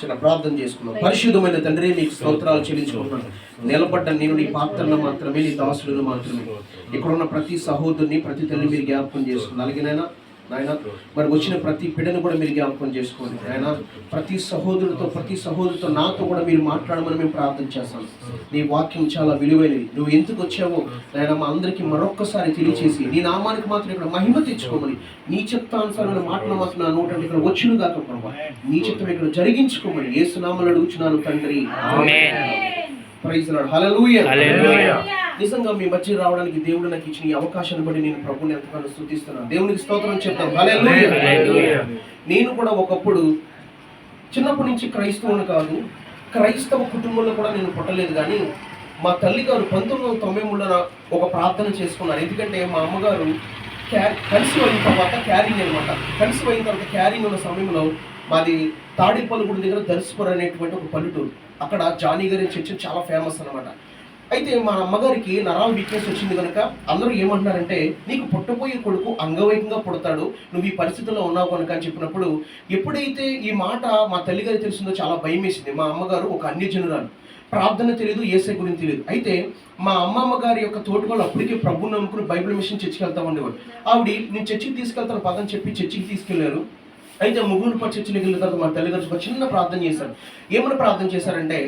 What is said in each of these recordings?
చిన్న ప్రార్థన చేసుకున్నాం. పరిశుద్ధమైన తండ్రి, నీకు స్తోత్రాలు చెల్లించుకున్నాను. నిలబడ్డ నేను నీ పాత్రను మాత్రమే, నీ దాసులను మాత్రమే. ఇక్కడున్న ప్రతి సహోదరుని, ప్రతి తల్లి మీరు జ్ఞాపకం చేసుకున్నారు. అలాగేనైనా నాయన మరి వచ్చిన ప్రతి బిడ్డను కూడా మీరు జ్ఞాపకం చేసుకోండి. ఆయన ప్రతి సహోదరుతో నాతో కూడా మీరు మాట్లాడమని మేము ప్రార్థన చేస్తాం. నీ వాక్యం చాలా విలువైనది. నువ్వు ఎందుకు వచ్చావో నాయన మా అందరికీ మరొక్కసారి తెలియచేసి నీ నామానికి మాత్రం ఇక్కడ మహిమ తెచ్చుకోమని, నీ చిత్తానుసారమైన మాటలు మాత్రం నా నోటంటే ఇక్కడ వచ్చును గాక ప్రభా. నీ చిత్తం ఇక్కడ జరిగించుకోమని యేసు నామములో అడుగుచున్నాను తండ్రి. Praise the Lord. హల్లెలూయా. నిజంగా మీ మధ్య రావడానికి దేవుడు నాకు ఇచ్చిన ఈ అవకాశాన్ని బట్టి నేను ప్రభువుని ఎంతగానో స్తుతిస్తున్నాను. దేవునికి స్తోత్రం చెప్తాం. హల్లెలూయా. నేను కూడా ఒకప్పుడు చిన్నప్పటి నుంచి క్రైస్తవుని కాదు, క్రైస్తవ కుటుంబంలో కూడా నేను పుట్టలేదు. కానీ మా తల్లి గారు 1993లో ఒక ప్రార్థన చేసుకున్నారు. ఎందుకంటే మా అమ్మగారు కన్సీవ్ అయిన తర్వాత క్యారింగ్ అనమాట. కన్సీవ్ అయిన తర్వాత క్యారింగ్ ఉన్న సమయంలో మాది తాడేపల్లిగూడి దగ్గర దర్శపురం అనేటువంటి ఒక పల్లెటూరు. అక్కడ జానీ గారి చర్చ్ చాలా ఫేమస్ అనమాట. అయితే మా అమ్మగారికి నరాల వీక్నెస్ వచ్చింది కనుక అందరూ ఏమంటున్నారంటే, నీకు పుట్టబోయే కొడుకు అంగవైకంగా పుడతాడు, నువ్వు ఈ పరిస్థితుల్లో ఉన్నావు కనుక అని చెప్పినప్పుడు, ఎప్పుడైతే ఈ మాట మా తల్లిగారికి తెలిసిందో చాలా భయం వేసింది. మా అమ్మగారు ఒక అన్యజనురాలు, ప్రార్థన తెలియదు, యేసయ్య గురించి తెలియదు. అయితే మా అమ్మమ్మ గారి యొక్క తోటకోళ్ళు అప్పటికే ప్రభుని నమ్ముకుని బైబిల్ మిషన్ చర్చికి వెళ్తా ఉండేవాడు. ఆవిడ నేను చర్చికి తీసుకెళ్తాను పదం చెప్పి చర్చికి తీసుకెళ్లారు. అయితే ముగ్గురు చర్చికి వెళ్ళిన తర్వాత మా తల్లిగారు ఒక చిన్న ప్రార్థన చేశారు. ఏమని ప్రార్థన చేశారంటే,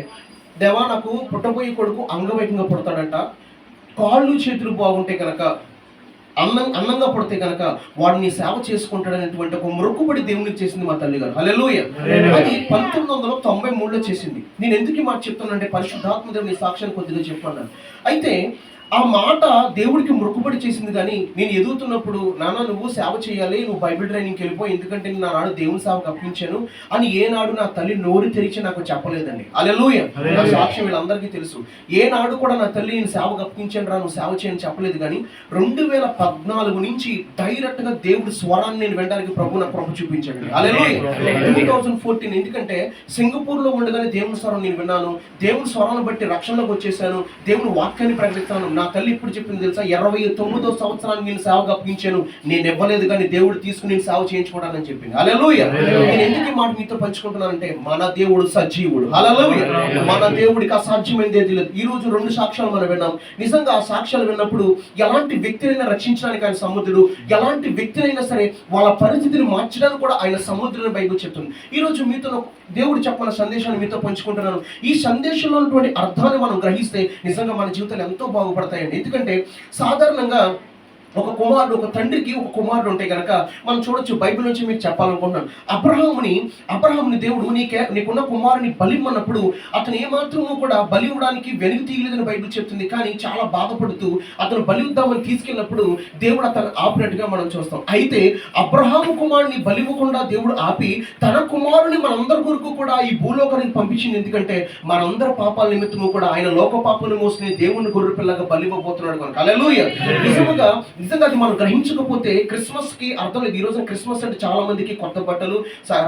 దేవా నాకు పుట్టబోయే కొడుకు అంగవైకంగా పుడతాడంట, కాళ్ళు చేతులు బాగుంటే కనుక, అందంగా పుడితే కనుక వాడిని సేవ చేసుకుంటాడనేటువంటి ఒక మొక్కుబడి దేవునికి చేసింది మా తల్లి గారు. హల్లెలూయా. అది 1993లో చేసింది. నేను ఎందుకు ఈ మాట చెప్తానంటే, పరిశుద్ధాత్మ దేవుని సాక్ష్యాన్ని కొద్దిగా చెప్పాను. అయితే ఆ మాట దేవుడికి మొక్కుబడి చేసింది. కానీ నేను ఎదుగుతున్నప్పుడు, నాన్న నువ్వు సేవ చేయాలి, నువ్వు బైబిల్ ట్రైనింగ్కి వెళ్ళిపోయి, ఎందుకంటే నేను నాడు దేవుని సేవకు అప్పించాను అని ఏనాడు నా తల్లి నోరు తెరిచి నాకు చెప్పలేదండి. హల్లెలూయా. నా సాక్ష్యం వీళ్ళందరికీ తెలుసు. ఏనాడు కూడా నా తల్లి నేను సేవకు అప్పించాను రా, నువ్వు సేవ చేయని చెప్పలేదు. కానీ 2014 నుంచి డైరెక్ట్ గా దేవుడి స్వరాన్ని నేను వినడానికి ప్రభు చూపించాడు. హల్లెలూయా. 2014 ఎందుకంటే సింగపూర్ లో ఉండగానే దేవుని స్వరం నేను విన్నాను. దేవుని స్వరాన్ని బట్టి రక్షణలోకి వచ్చేసాను, దేవుని వాక్యాన్ని ప్రకటిస్తాను. నా తల్లి ఇప్పుడు చెప్పింది తెలుసా, 29వ సంవత్సరానికి నేను సేవకు అప్పించాను, నేను ఇవ్వలేదు కానీ దేవుడు తీసుకుని నేను సేవ చేయించుకోవడానని చెప్పింది. హల్లెలూయా. నేను ఎందుకు ఈ మాట మీతో పంచుకుంటున్నానంటే, మన దేవుడు సజీవుడు. హల్లెలూయా. మన దేవుడికి అసాధ్యమైనది ఏది లేదు. ఈ రోజు 2 సాక్ష్యాలు మనం విన్నాం. నిజంగా ఆ సాక్ష్యాలు విన్నప్పుడు ఎలాంటి వ్యక్తినైనా రక్షించడానికి ఆయన సముద్రుడు, ఎలాంటి వ్యక్తినైనా సరే వాళ్ళ పరిస్థితిని మార్చడానికి కూడా ఆయన సముద్రుని బైబిల్ చెప్తుంది. ఈ రోజు మీతో దేవుడు చెప్పిన సందేశాన్ని మీతో పంచుకుంటున్నాను. ఈ సందేశంలో ఉన్నటువంటి అర్థాన్ని మనం గ్రహిస్తే నిజంగా మన జీవితాలు ఎంతో బాగుపడతాయండి. ఎందుకంటే సాధారణంగా ఒక తండ్రికి ఒక కుమారుడు ఉంటే కనుక మనం చూడొచ్చు. బైబిల్ నుంచి మీకు చెప్పాలనుకుంటున్నాను. అబ్రహాముని దేవుడు నీకున్న కుమారుని బలిమ్మన్నప్పుడు అతను ఏమాత్రము కూడా బలి ఇవ్వడానికి వెనుక తీయలేదని బైబిల్ చెప్తుంది. కానీ చాలా బాధపడుతూ అతను బలి ఇద్దామని తీసుకెళ్ళినప్పుడు దేవుడు అతను ఆపినట్టుగా మనం చూస్తాం. అయితే అబ్రహాము కుమారుని బలి ఇవ్వకుండా దేవుడు ఆపి తన కుమారుని మనందరి కొరకు కూడా ఈ భూలోకానికి పంపించింది. ఎందుకంటే మనందరి పాపాల నిమిత్తము కూడా ఆయన లోక పాపను మోసుకుని దేవుని గొర్రె పిల్లగా బలి ఇవ్వబోతున్నాడు కనుక. హల్లెలూయా. నిజంగా అది మనం గ్రహించకపోతే క్రిస్మస్ కి అర్థం లేదు. ఈ రోజు క్రిస్మస్ అంటే చాలా మందికి కొత్త బట్టలు,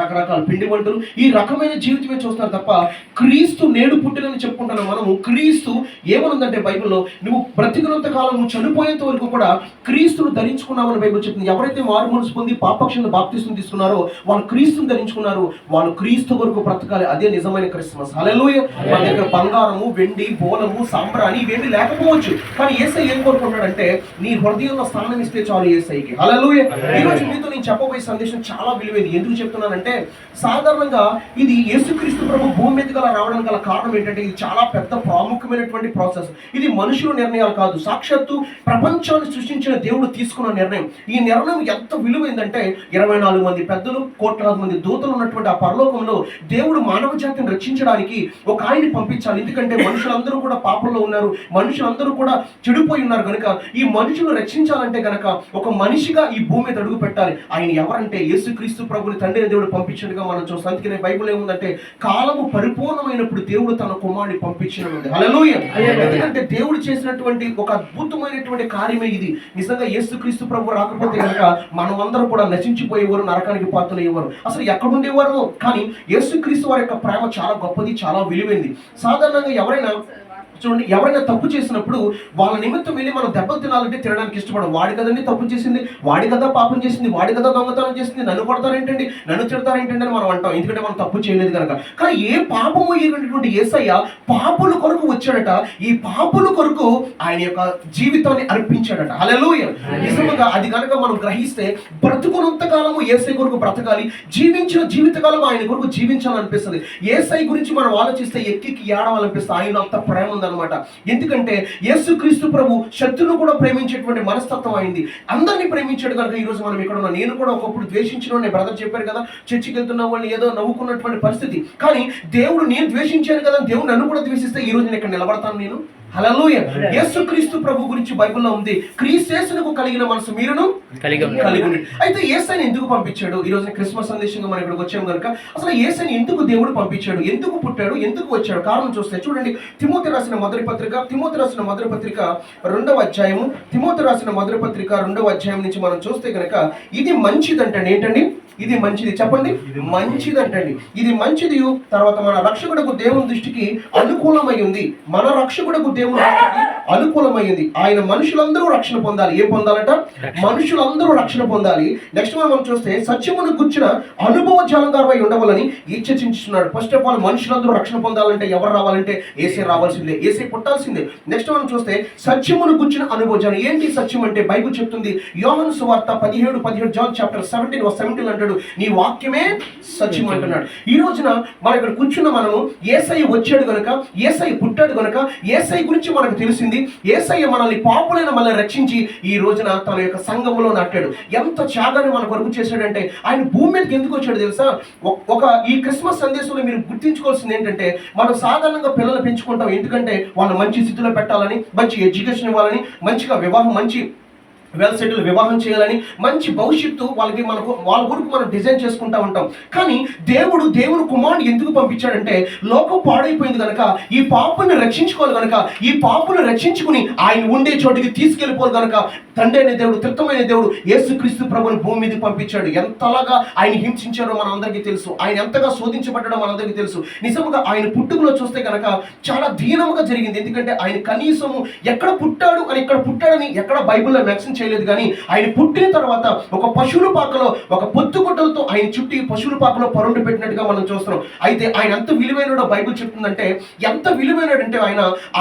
రకరకాల పిండి వంటలు, ఈ రకమైన జీవితమే చూస్తారు తప్ప క్రీస్తు నేడు పుట్టినని చెప్పుకుంటున్నాం. మనము క్రీస్తు ఏమనుందంటే బైబిల్లో, నువ్వు బ్రతికినంత కాలం, నువ్వు చనిపోయేంత వరకు కూడా క్రీస్తును ధరించుకున్నామని బైబిల్ చెప్తుంది. ఎవరైతే మారు మనసు పొంది పాపక్షణ బాప్తిస్మం తీసుకున్నారో వాళ్ళు క్రీస్తును ధరించుకున్నారు, వాళ్ళు క్రీస్తు వరకు బ్రతకాలి. అదే నిజమైన క్రిస్మస్. హల్లెలూయా. మన దగ్గర బంగారము, వెండి, బోలము, సాంబ్రాణి ఇవేమి లేకపోవచ్చు, కానీ యేసయ్య ఏం కోరుకున్నాడంటే నీ హృదయంలో స్థానం ఇస్తే చాలు యేసయ్యకి. హల్లెలూయా. ఈ రోజు మీతో నేను చెప్పబోయే సందేశం చాలా విలువైంది. ఎందుకు చెప్తున్నానంటే, సాధారణంగా ఇది యేసుక్రీస్తు ప్రభు భూమి మీదకి రావడానికి గల కారణం ఏంటంటే, ఇది చాలా పెద్ద ప్రాముఖ్యమైనటువంటి ప్రాసెస్. ఇది మనుషుల నిర్ణయాలు కాదు, సాక్షాత్తు ప్రపంచాన్ని సృష్టించిన దేవుడు తీసుకున్న నిర్ణయం. ఈ నిర్ణయం ఎంత విలువైందంటే, 24 మంది పెద్దలు, 1 కోట్లాది మంది దూతలు ఉన్నటువంటి ఆ పరలోకంలో దేవుడు మానవ జాతిని రక్షించడానికి ఒక ఆయన్ని పంపించాలి. ఎందుకంటే మనుషులందరూ కూడా పాపంలో ఉన్నారు, మనుషులందరూ కూడా చెడిపోయి ఉన్నారు కనుక ఈ మనుషులు రక్షించాలంటే కనుక ఒక మనిషిగా ఈ భూమి మీద అడుగు పెట్టాలి. ఆయన ఎవరంటే యేసుక్రీస్తు ప్రభుని తండ్రి దేవుడు పంపించినట్టుగా మనం చూస్తాం. అందుకనే బైబిల్ ఏముందంటే, కాలము పరిపూర్ణమైనప్పుడు దేవుడు తన కుమారుని పంపించినది. హల్లెలూయా. ఎందుకంటే దేవుడు చేసినటువంటి ఒక అద్భుతమైనటువంటి కార్యమే ఇది. నిజంగా యేసుక్రీస్తు ప్రభు రాకపోతే కనుక మనం అందరూ కూడా నశించిపోయేవారు, నరకానికి పాత్రలయ్యేవారు, అసలు ఎక్కడుండేవారు. కానీ యేసుక్రీస్తు వారి యొక్క ప్రేమ చాలా గొప్పది, చాలా విలువైంది. సాధారణంగా ఎవరైనా చూడండి, ఎవరైనా తప్పు చేసినప్పుడు వాళ్ళ నిమిత్తం వెళ్ళి మనం దెబ్బలు తినాలంటే తినడానికి ఇష్టపడం. వాడి కదండి తప్పు చేసింది, వాడి కదా పాపం చేసింది, వాడి కదా దొంగతనం చేసింది, నన్ను కొడతారేంటండి, నన్ను తిడతారేంటండి అని మనం అంటాం, ఎందుకంటే మనం తప్పు చేయలేదు కనుక. కానీ ఏ పాపము ఎరిగినటువంటి యేసయ్య పాపుల కొరకు వచ్చాడట. ఈ పాపుల కొరకు ఆయన యొక్క జీవితాన్ని అర్పించాడట. హల్లెలూయా. నిజముగా అది కనుక మనం గ్రహిస్తే బ్రతుకున్నంత కాలము యేసయ్య కొరకు బ్రతకాలి, జీవించిన జీవితకాలం ఆయన కొరకు జీవించాలనిపిస్తుంది. యేసయ్య గురించి మనం ఆలోచిస్తే ఎక్కి ఏడవాలనిపిస్తుంది. ఆయన అంత ప్రేమ ఉందన్నమాట. ఎందుకంటే యేసుక్రీస్తు ప్రభు శత్రువును కూడా ప్రేమించేటువంటి మనస్తత్వం అయింది. అందరినీ ప్రేమించాడు కనుక ఈ రోజు మనం ఇక్కడ ఉన్నాం. నేను కూడా ఒకప్పుడు ద్వేషించిన బ్రదర్ చెప్పారు కదా, చర్చికి వెళ్తున్న వాళ్ళని ఏదో నవ్వుకున్నటువంటి పరిస్థితి. కానీ దేవుడు నేను ద్వేషించాను కదా, దేవుడు నన్ను కూడా ద్వేషిస్తే ఈ రోజు నేను ఇక్కడ నిలబడతాను. నేను హల్లెలూయా. యేసుక్రీస్తు ప్రభు గురించి బైబిల్లో ఉంది, క్రీస్తుకు కలిగిన మనసు మీరును కలిగి ఉండండి. అయితే యేసయ్యని ఎందుకు పంపించాడు? ఈ రోజు క్రిస్మస్ సందేశంగా మనం ఇక్కడికి వచ్చాము కనుక అసలు యేసయ్యని ఎందుకు దేవుడు పంపించాడు, ఎందుకు పుట్టాడు, ఎందుకు వచ్చాడు? కారణం చూస్తే చూడండి, తిమోతి రాసిన మొదటి పత్రిక 2వ అధ్యాయము, తిమోతి రాసిన మొదటి పత్రిక 2వ అధ్యాయం నుంచి మనం చూస్తే కనుక ఇది మంచిదంటండి. ఏంటండి ఇది మంచిది? చెప్పండి, మంచిదంటండి. ఇది మంచిది. తర్వాత మన రక్షకుడకు దేవుని దృష్టికి అనుకూలమై ఉంది. మన రక్షకుడకు దేవుని దృష్టికి అనుకూలమై ఉంది. ఆయన మనుషులందరూ రక్షణ పొందాలి. ఏం పొందాలట? మనుషులందరూ రక్షణ పొందాలి. నెక్స్ట్ మనం చూస్తే సత్యమును గుర్చిన అనుభవజాలంగారై ఉండవాలని ఇచ్చచించున్నాడు. ఫస్ట్ ఆఫ్ ఆల్ మనుషులందరూ రక్షణ పొందాలంటే ఎవరు రావాలంటే ఏసే రావాల్సిందే, ఏసే పుట్టాల్సిందే. నెక్స్ట్ మనం చూస్తే సత్యమును గుర్చిన అనుభవజాలం. ఏంటి సత్యం అంటే? బైబిల్ చెప్తుంది, యోహాను సువార్త 17 జాన్ చాప్టర్ 17 అంటాడు, నీ వాక్యమే సత్యం అంటున్నాడు. ఈ రోజున మనం ఇక్కడ కూర్చున్న మనము యేసయ్య వచ్చాడు గనుక, యేసయ్య పుట్టాడు గనుక, యేసయ్య గురించి మనకు తెలిసింది. యేసయ్య మనల్ని పాపులైన మనల్ని రక్షించి ఈ రోజున తన యొక్క సంఘములో నాటాడు. ఎంత త్యాగాన్ని మన కొరకు చేశాడంటే, ఆయన భూమి మీదకి ఎందుకు వచ్చాడు తెలుసా? ఈ క్రిస్మస్ సందేశంలో మీరు గుర్తించుకోవాల్సింది ఏంటంటే, మనం సాధారణంగా పిల్లలు పెంచుకుంటాం ఎందుకంటే వాళ్ళు మంచి స్థితిలో పెట్టాలని, మంచి ఎడ్యుకేషన్ ఇవ్వాలని, మంచిగా వివాహం, మంచి వెల్ సెటిల్ వివాహం చేయాలని, మంచి భవిష్యత్తు వాళ్ళకి వాళ్ళ గురించి మనం డిజైన్ చేసుకుంటా ఉంటాం. కానీ దేవుని కుమారుని ఎందుకు పంపించాడంటే, లోకం పాడైపోయింది కనుక ఈ పాపుని రక్షించుకోవాలి కనుక, ఈ పాపుని రక్షించుకుని ఆయన ఉండే చోటికి తీసుకెళ్ళిపోవాలి కనుక తండ్రి అనే దేవుడు, త్రిత్వమైన దేవుడు యేసుక్రీస్తు ప్రభుని భూమి మీదకి పంపించాడు. ఎంతలాగా ఆయన హింసించారో మన అందరికీ తెలుసు. ఆయన ఎంతగా శోధించబడ్డాడో మన అందరికీ తెలుసు. నిజంగా ఆయన పుట్టుకలో చూస్తే కనుక చాలా దీనముగా జరిగింది. ఎందుకంటే ఆయన కనీసము ఎక్కడ పుట్టాడు అని, ఇక్కడ పుట్టాడని ఎక్కడ బైబిల్లో మెన్షన్ చేయలేదు. కానీ ఆయన పుట్టిన తర్వాత ఒక పశువుల పాకలో, ఒక పొత్తుగుడ్డలతో ఆయన చుట్టి పశువుల పాకలో పరుండి పెట్టినట్టుగా మనం చూస్తున్నాం. అయితే ఆయన ఎంత విలువైనడో బైబిల్ చెప్తుందంటే, ఎంత విలువైనడంటే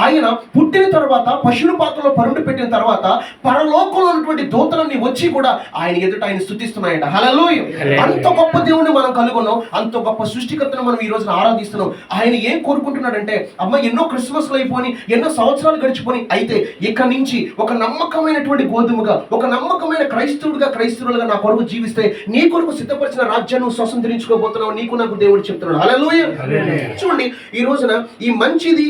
ఆయన పుట్టిన తర్వాత పశువుల పాకలో పరుండి పెట్టిన తర్వాత పరలోకంలో ఉన్నటువంటి దూతలన్నీ వచ్చి కూడా ఆయన ఎదుట ఆయన స్తుతిస్తున్నాయట. హల్లెలూయా. అంత గొప్ప దేవుని మనం కలుగున్నాం, అంత గొప్ప సృష్టికర్తను మనం ఈ రోజున ఆరాధిస్తున్నాం. ఆయన ఏం కోరుకుంటున్నాడంటే, అమ్మ ఎన్నో క్రిస్మస్లు అయిపోయి, ఎన్నో సంవత్సరాలు గడిచిపోయి, అయితే ఇక నుంచి ఒక నమ్మకమైనటువంటి గోధుమగా, ఒక నమ్మకమైన క్రైస్తవులుగా నా కొరకు జీవిస్తే నీ కొరకు సిద్ధపరిచిన రాజ్యాన్ని స్వతంత్రించుకోబోతున్నావు, నీకు నాకు దేవుడు చెప్తున్నాడు. హల్లెలూయా. చూడండి, ఈ రోజున ఈ మంచిది,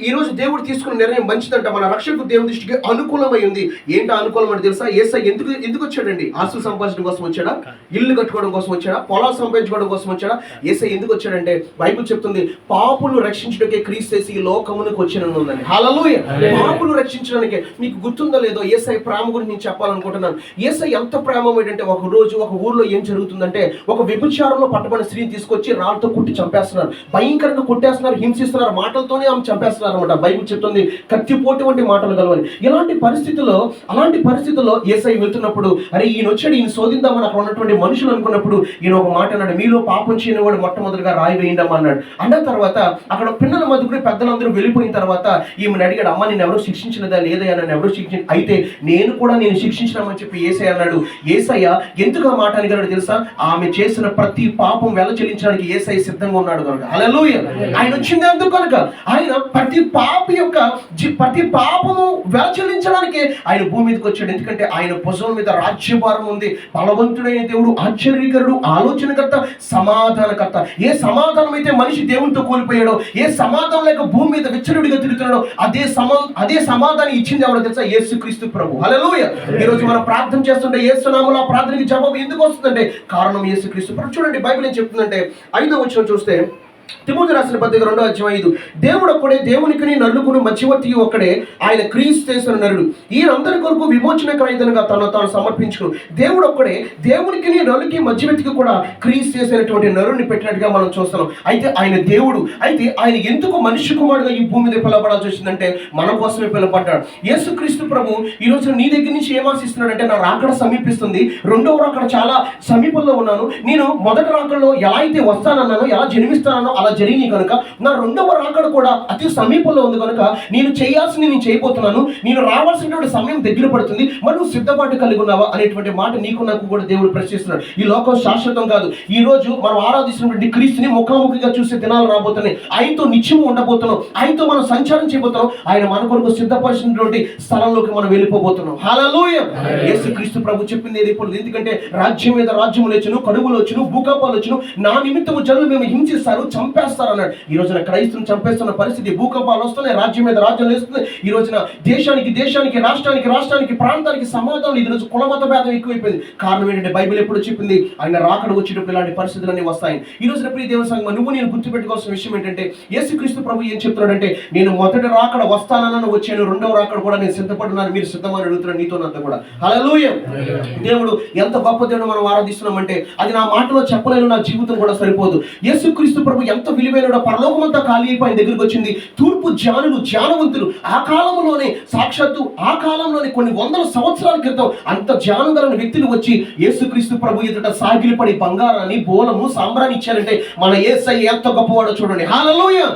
ఈ రోజు దేవుడు తీసుకున్న నిర్ణయం మంచిదంట. మన రక్షకు దేవుని దృష్టికి అనుకూలమై ఉంది. ఏంటో అనుకూలం అంటే తెలుసా? యేసయ్య ఎందుకు వచ్చాడండి? ఆస్తులు సంపాదించడం కోసం వచ్చాడా? ఇల్లు కట్టుకోవడం కోసం వచ్చాడా? పొలాలు సంపాదించుకోవడం కోసం వచ్చాడా? యేసయ్య ఎందుకు వచ్చాడంటే, బైబిల్ చెప్తుంది, పాపులు రక్షించడానికే క్రీస్తు ఈ లోకమునకు వచ్చినను ఉందండి. హల్లెలూయా. పాపులు రక్షించడానికే. మీకు గుర్తుందో లేదో, యేసయ్య ప్రేమ గురించి నేను చెప్పాలనుకుంటున్నాను. యేసయ్య ఎంత ప్రేమ ఏంటంటే, ఒక రోజు ఒక ఊర్లో ఏం జరుగుతుందంటే, ఒక వ్యభిచారంలో పట్టబడిన స్త్రీని తీసుకొచ్చి రాళ్ళతో కుట్టి చంపేస్తున్నారు, భయంకరంగా కొట్టేస్తున్నారు, హింసిస్తున్నారు, మాటలతోనే ఆమె చంపేస్తున్నారు అనమాట. బైబిల్ చెప్తుంది, కత్తిపోటు వంటి మాటలు కలవని. అలాంటి పరిస్థితుల్లో యేసయ్య వెళ్తున్నప్పుడు, అరే ఈయన వచ్చాడు, ఈయన శోధిద్దామని అక్కడ ఉన్నటువంటి మనుషులు అనుకున్నప్పుడు ఈయన ఒక మాట అన్నాడు, మీలో పాపం చేయని వాడు మొట్టమొదటిగా రాయి వేయండమ్మా అన్నాడు. అన్న తర్వాత అక్కడ పిల్లల మధ్య పెద్దలందరూ వెళ్ళిపోయిన తర్వాత ఈమెను అడిగాడు, అమ్మ నేను ఎవరు శిక్షించినదా? లేదయ్యా, నన్ను ఎవరు శిక్షించి, అయితే నేను శిక్షించినామని చెప్పి యేసయ్య అన్నాడు. యేసయ్య ఎందుకు ఆ మాట అడిగాడు తెలుసా? ఆమె చేసిన ప్రతి పాపం వెల చెల్లించడానికి యేసయ్య సిద్ధంగా ఉన్నాడు కనుక. హల్లెలూయా. ఆయన వచ్చింది ఎందుకు కనుక? ఆయన ప్రతి పాపము వెల చెల్లించడానికి ఆయన భూమి మీదకి వచ్చాడు. ఎందుకంటే ఆయన భుజం మీద రాజ్యభారం ఉంది. బలవంతుడైన దేవుడు, ఆశ్చర్యకరుడు, ఆలోచనకర్త, సమాధానకర్త. ఏ సమాధానం అయితే మనిషి దేవునితో కోల్పోయాడో, ఏ సమాధానం లేక భూమి మీద విచ్చలుడిగా తిరుగుతున్నాడో, అదే సమాధానం ఇచ్చింది ఎవరో తెలుసా? యేసుక్రీస్తు ప్రభు. హల్లెలూయా. ఈ రోజు మనం ప్రార్థన చేస్తుంటే యేసు నామములో ఆ ప్రార్థనకి జవాబు ఎందుకు వస్తుందంటే కారణం యేసుక్రీస్తు ప్రభు. చూడండి, బైబిల్ ఏం చెప్తుందంటే 5వ వచనం చూస్తే, తిమోతి రాసిన పత్రిక 2:5 దేవుడు ఒక్కడే, దేవునికిని నరులకును మధ్యవర్తి ఒక్కడే, ఆయన క్రీస్తు యేసు నరుడు. ఈయనందరి కొరకు విమోచన క్రయదనగా తను తాను సమర్పించును. దేవుడు ఒక్కడే, దేవునికిని నరులకి మధ్యవర్తికి కూడా క్రీస్తు యేసు అనేటువంటి నరుడిని పెట్టినట్టుగా మనం చూస్తున్నాం. అయితే ఆయన దేవుడు. అయితే ఆయన ఎందుకు మనిషి కుమారుడుగా ఈ భూమి మీద పిలవబడాల్సి వచ్చిందంటే మన కోసమే పిలవబడ్డాడు. యేసుక్రీస్తు ప్రభు ఈ రోజు నీ దగ్గర నుంచి ఏం ఆశిస్తున్నాడంటే, నా రాకడ సమీపిస్తుంది, రెండవ రాకడ చాలా సమీపంలో ఉన్నాను, నేను మొదటి రాకడలో ఎలా అయితే వస్తానన్నానో, ఎలా జన్మిస్తానో అలా జరిగి కనుక నా రెండవ రాకడ కూడా అతి సమీపంలో ఉంది కనుక నేను చేయాల్సింది నేను చేయబోతున్నాను, నేను రావాల్సినటువంటి సమయం దగ్గర పడుతుంది, మరి నువ్వు సిద్ధపాటు కలిగి ఉన్నావా అనేటువంటి మాట నీకు నాకు కూడా దేవుడు ప్రశ్నిస్తున్నాడు. ఈ లోకం శాశ్వతం కాదు. ఈ రోజు మనం ఆరాధిస్తున్నటువంటి క్రీస్తుని ముఖాముఖిగా చూసే దినాలు రాబోతున్నాయి. ఆయనతో నిత్యము ఉండబోతున్నాం, ఆయనతో మనం సంచారం చేయబోతున్నాం. ఆయన మన కొరకు సిద్ధపరిచినటువంటి స్థలంలోకి మనం వెళ్ళిపోబోతున్నాం. హల్లెలూయా. యేసుక్రీస్తు ప్రభు చెప్పింది ఏది ఇప్పుడు, ఎందుకంటే రాజ్యం మీద రాజ్యములు వచ్చును, కడుగులు వచ్చును, భూకంపాలు వచ్చును, నా నిమిత్తము జనులు మేము హింసిస్తారు, చంపేస్తారు అన్నాడు. ఈ రోజున క్రైస్తువుని చంపేస్తున్న పరిస్థితి, భూకంపాలు వస్తున్నాయి, రాజ్యం మీద రాజ్యం వేస్తుంది. ఈ రోజున దేశానికి రాష్ట్రానికి ప్రాంతానికి సమాధానం. ఈ రోజు కులమత భేదం ఎక్కువైపోయింది. కారణం ఏంటంటే బైబిల్ ఎప్పుడు చెప్పింది, ఆయన రాకడ వచ్చేటప్పుడు ఇలాంటి పరిస్థితులన్నీ వస్తాయి. ఈ రోజున ప్రియ దేవుని సంఘం, నువ్వు నేను గుర్తుపెట్టుకోవాల్సిన విషయం ఏంటంటే, యేసుక్రీస్తు ప్రభు ఏం చెప్తున్నాడంటే, నేను మొదటి రాకడ వస్తానని వచ్చాను, రెండవ రాకడ కూడా నేను సిద్ధపడున్నాను, మీరు సిద్ధమని అడుగుతున్నాను నీతో నాతో కూడా. హల్లెలూయా. దేవుడు ఎంత గొప్ప దేవుడు మనం ఆరాధిస్తున్నామంటే అది నా మాటలో చెప్పలేను, నా జీవితం కూడా సరిపోదు. యేసుక్రీస్తు ప్రభు ఎంత విలువైన, పరలోకమంతా ఖాళీ అయిపోయి ఆయన దగ్గరికి వచ్చింది. తూర్పు జ్ఞానవంతులు ఆ కాలంలోనే, సాక్షాత్తు ఆ కాలంలోనే కొన్ని వందల సంవత్సరాల క్రితం అంత జ్ఞానం గల వ్యక్తులు వచ్చి యేసుక్రీస్తు ప్రభు ఎదుట సాగిలిపడి బంగారాన్ని, బోలము, సాంబ్రాన్ని ఇచ్చారంటే మన యేసయ్య ఎంత గొప్పవాడో చూడండి. హల్లెలూయా.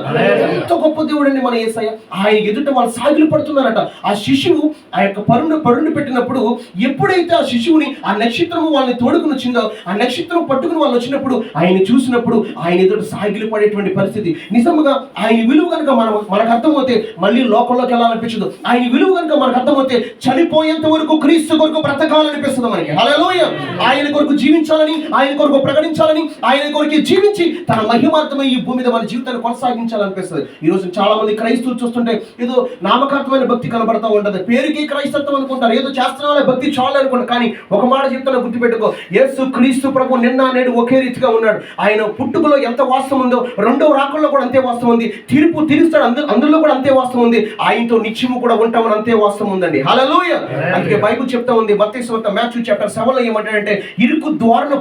ఎంత గొప్ప దేవుడండి మన యేసయ్య. ఆయన ఎదుట వాళ్ళు సాగిలి పడుతున్నారట. ఆ శిశువు ఆ యొక్క పరుండు పెట్టినప్పుడు, ఎప్పుడైతే ఆ శిశువుని ఆ నక్షత్రము వాళ్ళని తోడుకుని వచ్చిందో, ఆ నక్షత్రం పట్టుకుని వాళ్ళు వచ్చినప్పుడు, ఆయన చూసినప్పుడు ఆయన ఎదుట సాగిలి పడేటువంటి పరిస్థితి. నిజంగా ఆయన విలువ కనుక మనకు అర్థమవుతే మళ్ళీ లోకంలోకి వెళ్ళాలనిపించదు. ఆయన విలువ కనుక మనకు అర్థమవుతే చనిపోయేంత వరకు క్రీస్తు కొరకు బ్రతకాలనిపిస్తుంది మనకి. హల్లెలూయా. ఆయన కొరకు జీవించాలని, ఆయన కొరకు ప్రకటించాలని, ఆయన కొరకు జీవించి తన మహిమార్థమై ఈ భూమి మీద మన జీవితాన్ని కొనసాగించాలనిపిస్తుంది. ఈ రోజు చాలా మంది క్రైస్తవులు చూస్తుంటే ఏదో నామకార్థమైన భక్తి కనబడతా ఉంటుంది. పేరుకి క్రైస్తత్వం అనుకుంటారు, ఏదో చేస్తున్నా భక్తి చాలు అనుకుంటారు. కానీ ఒక మాట చెప్తాను, గుర్తుపెట్టుకో, యేసు క్రీస్తు ప్రభు నిన్న నేడు ఒకే రీతిగా ఉన్నాడు. ఆయన పుట్టుకలో ఎంత వాస్తవం ఉందో రెండవ రాకడలో కూడా అంతే వాస్తవం ఉంది. తీరుస్తాడు, అందులో కూడా అంతే వాస్తవం ఉంది. ఆయనతో నిత్యము కూడా ఉంటామని అంతే వాస్తవం ఉందండి. హల్లెలూయా. అందుకే బైబిల్ చెప్తా ఉంది, మత్తయి సువార్త మాథ్యూ చాప్టర్ 7 ఏమంటాడంటే, ఇరుకు ద్వారంలో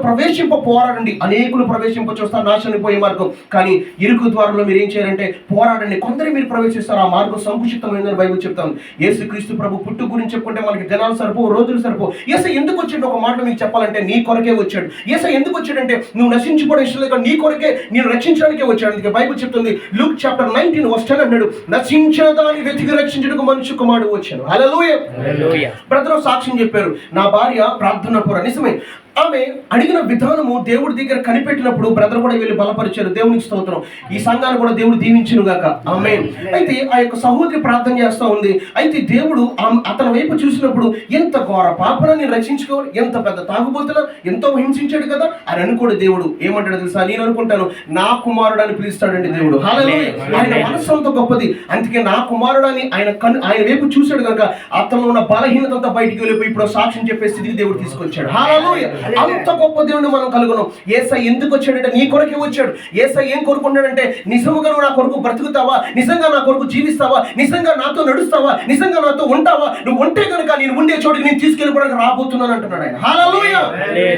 పోరాడండి, అనేకులు ప్రవేశింప చూస్తారు నాశనం పోయే మార్గం, కానీ ఇరుకు ద్వారంలో మీరు ఏం చేయాలంటే పోరాడండి, కొందరు మీరు ప్రవేశిస్తారు, ఆ మార్గం సంకుచితమైందని బైబిల్ చెప్తాను. యేసుక్రీస్తు ప్రభు పుట్టు గురించి చెప్పుకుంటే మనకి దినాలు సరిపోవు, రోజులు సరిపోవు. యేసు ఎందుకు వచ్చాడు ఒక మాట మీకు చెప్పాలంటే, నీ కొరకే వచ్చాడు. యేసు ఎందుకు వచ్చాడంటే, నువ్వు నశించుకోవడం ఇష్టం లేక నీ కొరకే, నేను రక్షించడానికే వచ్చాడు. అందుకే బైబిల్ చెప్తుంది, లూక్ చాప్టర్ 19:10 అన్నాడు, నశించిన దాన్ని వెతికి రక్షించడానికి మనిషి కుమారుడు వచ్చాడు. హల్లెలూయా. బ్రదర్ సాక్ష్యం చెప్పారు, నా భార్య ప్రార్థన పూర. నిజమే, ఆమె అడిగిన విధానము దేవుడి దగ్గర కనిపెట్టినప్పుడు బ్రదర్ కూడా వెళ్ళి బలపరిచారు. దేవునికి స్తోత్రం. ఈ సంఘాన్ని కూడా దేవుడు దీవించును గాక. ఆమేన్. అయితే ఆ యొక్క సహోదరి ప్రార్థన చేస్తూ ఉంది. అయితే దేవుడు అతని వైపు చూసినప్పుడు, ఎంత ఘోర పాపనాన్ని రక్షించుకోవాలి, ఎంత పెద్ద తాగుబోతున్నా, ఎంతో హింసించాడు కదా అని అనుకోడు. దేవుడు ఏమంటాడు తెలుసా, నేను అనుకుంటాను నా కుమారుడు అని పిలుస్తాడండి దేవుడు. హల్లెలూయా. ఆయన మనసు అంత గొప్పది. అందుకే నా కుమారుడు అని ఆయన వైపు చూశాడు కనుక అతను ఉన్న బలహీనత అంతా బయటికి వెళ్ళిపోయి ఇప్పుడు సాక్ష్యం చెప్పే స్థితికి దేవుడు తీసుకొచ్చాడు. హల్లెలూయా. అంత గొప్ప దేవుడిని మనం కలుగున్నాం. యేసయ్య ఎందుకు వచ్చాడంటే నీ కొరకే వచ్చాడు. యేసయ్య ఏం కోరుకున్నాడంటే, నిజంగా నువ్వు నా కొరకు బ్రతుకుతావా, నిజంగా నా కొరకు జీవిస్తావా, నిజంగా నాతో నడుస్తావా, నిజంగా నాతో ఉంటావా, నువ్వు ఉంటే కనుక నేను ఉండే చోటికి నేను తీసుకెళ్ళిపోవడానికి రాబోతున్నాను అంటున్నాడు ఆయన. హల్లెలూయా.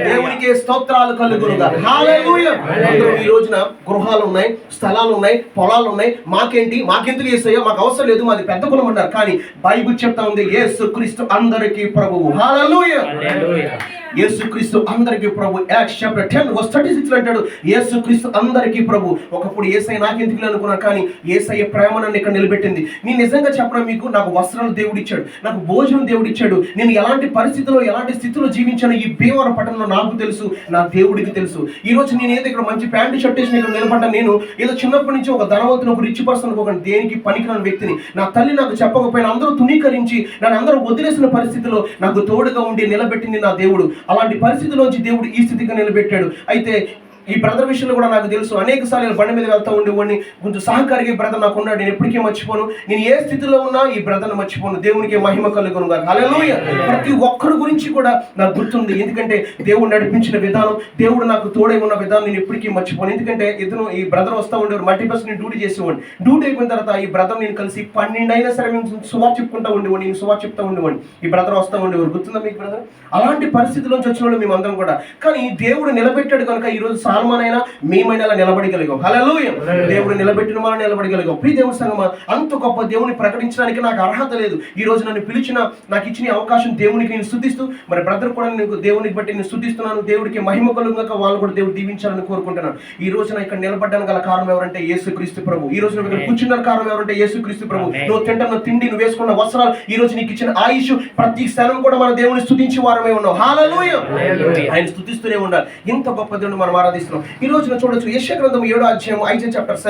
దేవునికి స్తోత్రాలు కలుగునుగా. హల్లెలూయా. అందరూ ఈ రోజున గృహాలు ఉన్నాయి, స్థలాలు ఉన్నాయి, పొలాలు ఉన్నాయి, మాకెందుకు యేసయ్య, మాకు అవసరం లేదు, మాది పెద్ద కులం అన్నారు. కానీ బైబిల్ చెప్తా ఉంది, యేసుక్రీస్తు అందరికీ ప్రభువు. హల్లెలూయా. యేసుక్రీస్తు అందరికీ ప్రభు. యాక్ట్స్ చాప్టర్ 10:36 అంటాడు, యేసుక్రీస్తు అందరికీ ప్రభు. ఒకప్పుడు యేసయ్య నాకెందుకు అనుకున్నా, కానీ యేసయ్య ప్రేమ నన్ను ఇక్కడ నిలబెట్టింది. నేను నిజంగా చెప్పడం మీకు, నాకు వస్త్రాలు దేవుడిచ్చాడు, నాకు భోజనం దేవుడిచ్చాడు. నేను ఎలాంటి పరిస్థితిలో ఎలాంటి స్థితిలో జీవించాను ఈ భీమవరం పట్టణంలో నాకు తెలుసు, నా దేవుడికి తెలుసు. ఈ రోజు నేను ఏదో ఇక్కడ మంచి ప్యాంటు షర్ట్ వేసి ఇక్కడ నిలబడ్డా, నేను ఏదో చిన్నప్పటి నుంచి ఒక ధనవంతుని, ఒక రిచ్ పర్సన్, ఒక దేనికి పనికిరాని వ్యక్తిని. నా తల్లి నాకు చెప్పకపోయినా అందరూ తునీకరించి నన్ను అందరూ వదిలేసిన పరిస్థితిలో నాకు తోడుగా ఉండి నిలబెట్టింది నా దేవుడు. అలాంటి పరిస్థితిలోంచి దేవుడు ఈ స్థితిగా నిలబెట్టాడు. అయితే ఈ బ్రదర్ విషయంలో కూడా నాకు తెలుసు. అనేక సార్లు నేను బండి మీద వెళ్తూ ఉండేవాడిని. కొంచెం సహకారికి బ్రదర్ నాకు ఉన్నాడు. నేను ఎప్పటికీ మర్చిపోను. నేను ఏ స్థితిలో ఉన్నా ఈ బ్రదర్ని మర్చిపోను. దేవునికి మహిమ కలుగును గాక. హల్లెలూయా. ప్రతి ఒక్కరి గురించి కూడా నాకు గుర్తుంది. ఎందుకంటే దేవుడు నడిపించిన విధానం, దేవుడు నాకు తోడై ఉన్న విధానం నేను ఎప్పటికీ మర్చిపోను. ఎందుకంటే ఇద్దరు ఈ బ్రదర్ వస్తూ ఉండేవారు. మల్టీపర్స్ నేను డ్యూటీ చేసేవాడిని. డ్యూటీ అయిపోయిన తర్వాత ఈ బ్రదర్ నేను కలిసి 12 అయినా సరే మేము సువార్త చెప్పుకుంటూ ఉండేవాడిని. నేను సువార్త చెప్తా ఉండేవాడిని. ఈ బ్రదర్ వస్తూ ఉండేవారు. గుర్తుందా మీకు బ్రదర్? అలాంటి పరిస్థితిలోంచి వచ్చిన వాళ్ళు మేము అందరం కూడా. కానీ దేవుడు నిలబెట్టాడు కనుక ఈరోజు సాల్మాన్ అయినా మేమైనా అలా నిలబడగలిగాం. హల్లెలూయా. దేవుడు నిలబెట్టిన మనం నిలబడగలిగాం. ప్రియ దేవుని సంగమా, అంత గొప్ప దేవుని ప్రకటించడానికి నాకు అర్హత లేదు. ఈ రోజు నన్ను పిలిచిన, నాకు ఇచ్చిన అవకాశం దేవునికి నేను స్తుతిస్తూ, మరి బ్రదర్ కూడా నేను దేవునికి బట్టి నేను స్తుతిస్తున్నాను. దేవుడికి మహిమ కలుగుగాక. వాళ్ళు కూడా దేవుడు దీవించాలని కోరుకుంటున్నాను. ఈ రోజు నా ఇక్కడ నిలబడ్డానికి గల కారణం ఎవరంటే యేసుక్రీస్తు ప్రభు. ఈ రోజు నువ్వు ఇక్కడ కూర్చున్న కారణం ఎవరంటే యేసుక్రీస్తు ప్రభు. నువ్వు తింటున్న తిండి, నువ్వు వేసుకున్న వస్త్రాలు, ఈ రోజు నీకు ఇచ్చిన ఆయుష్, ప్రతి క్షణం కూడా మన దేవుని స్తుతించి వారమే ఉన్నాం. హల్లెలూయా. ఆయన స్తుతిస్తూనే ఉండాలి. ఇంత గొప్ప దేవుని మనం ఆరాధిస్తున్నాం. ఈ రోజున చూడొచ్చు యెషయా గ్రంథం 7వ అధ్యాయం, ఐజా చాప్టర్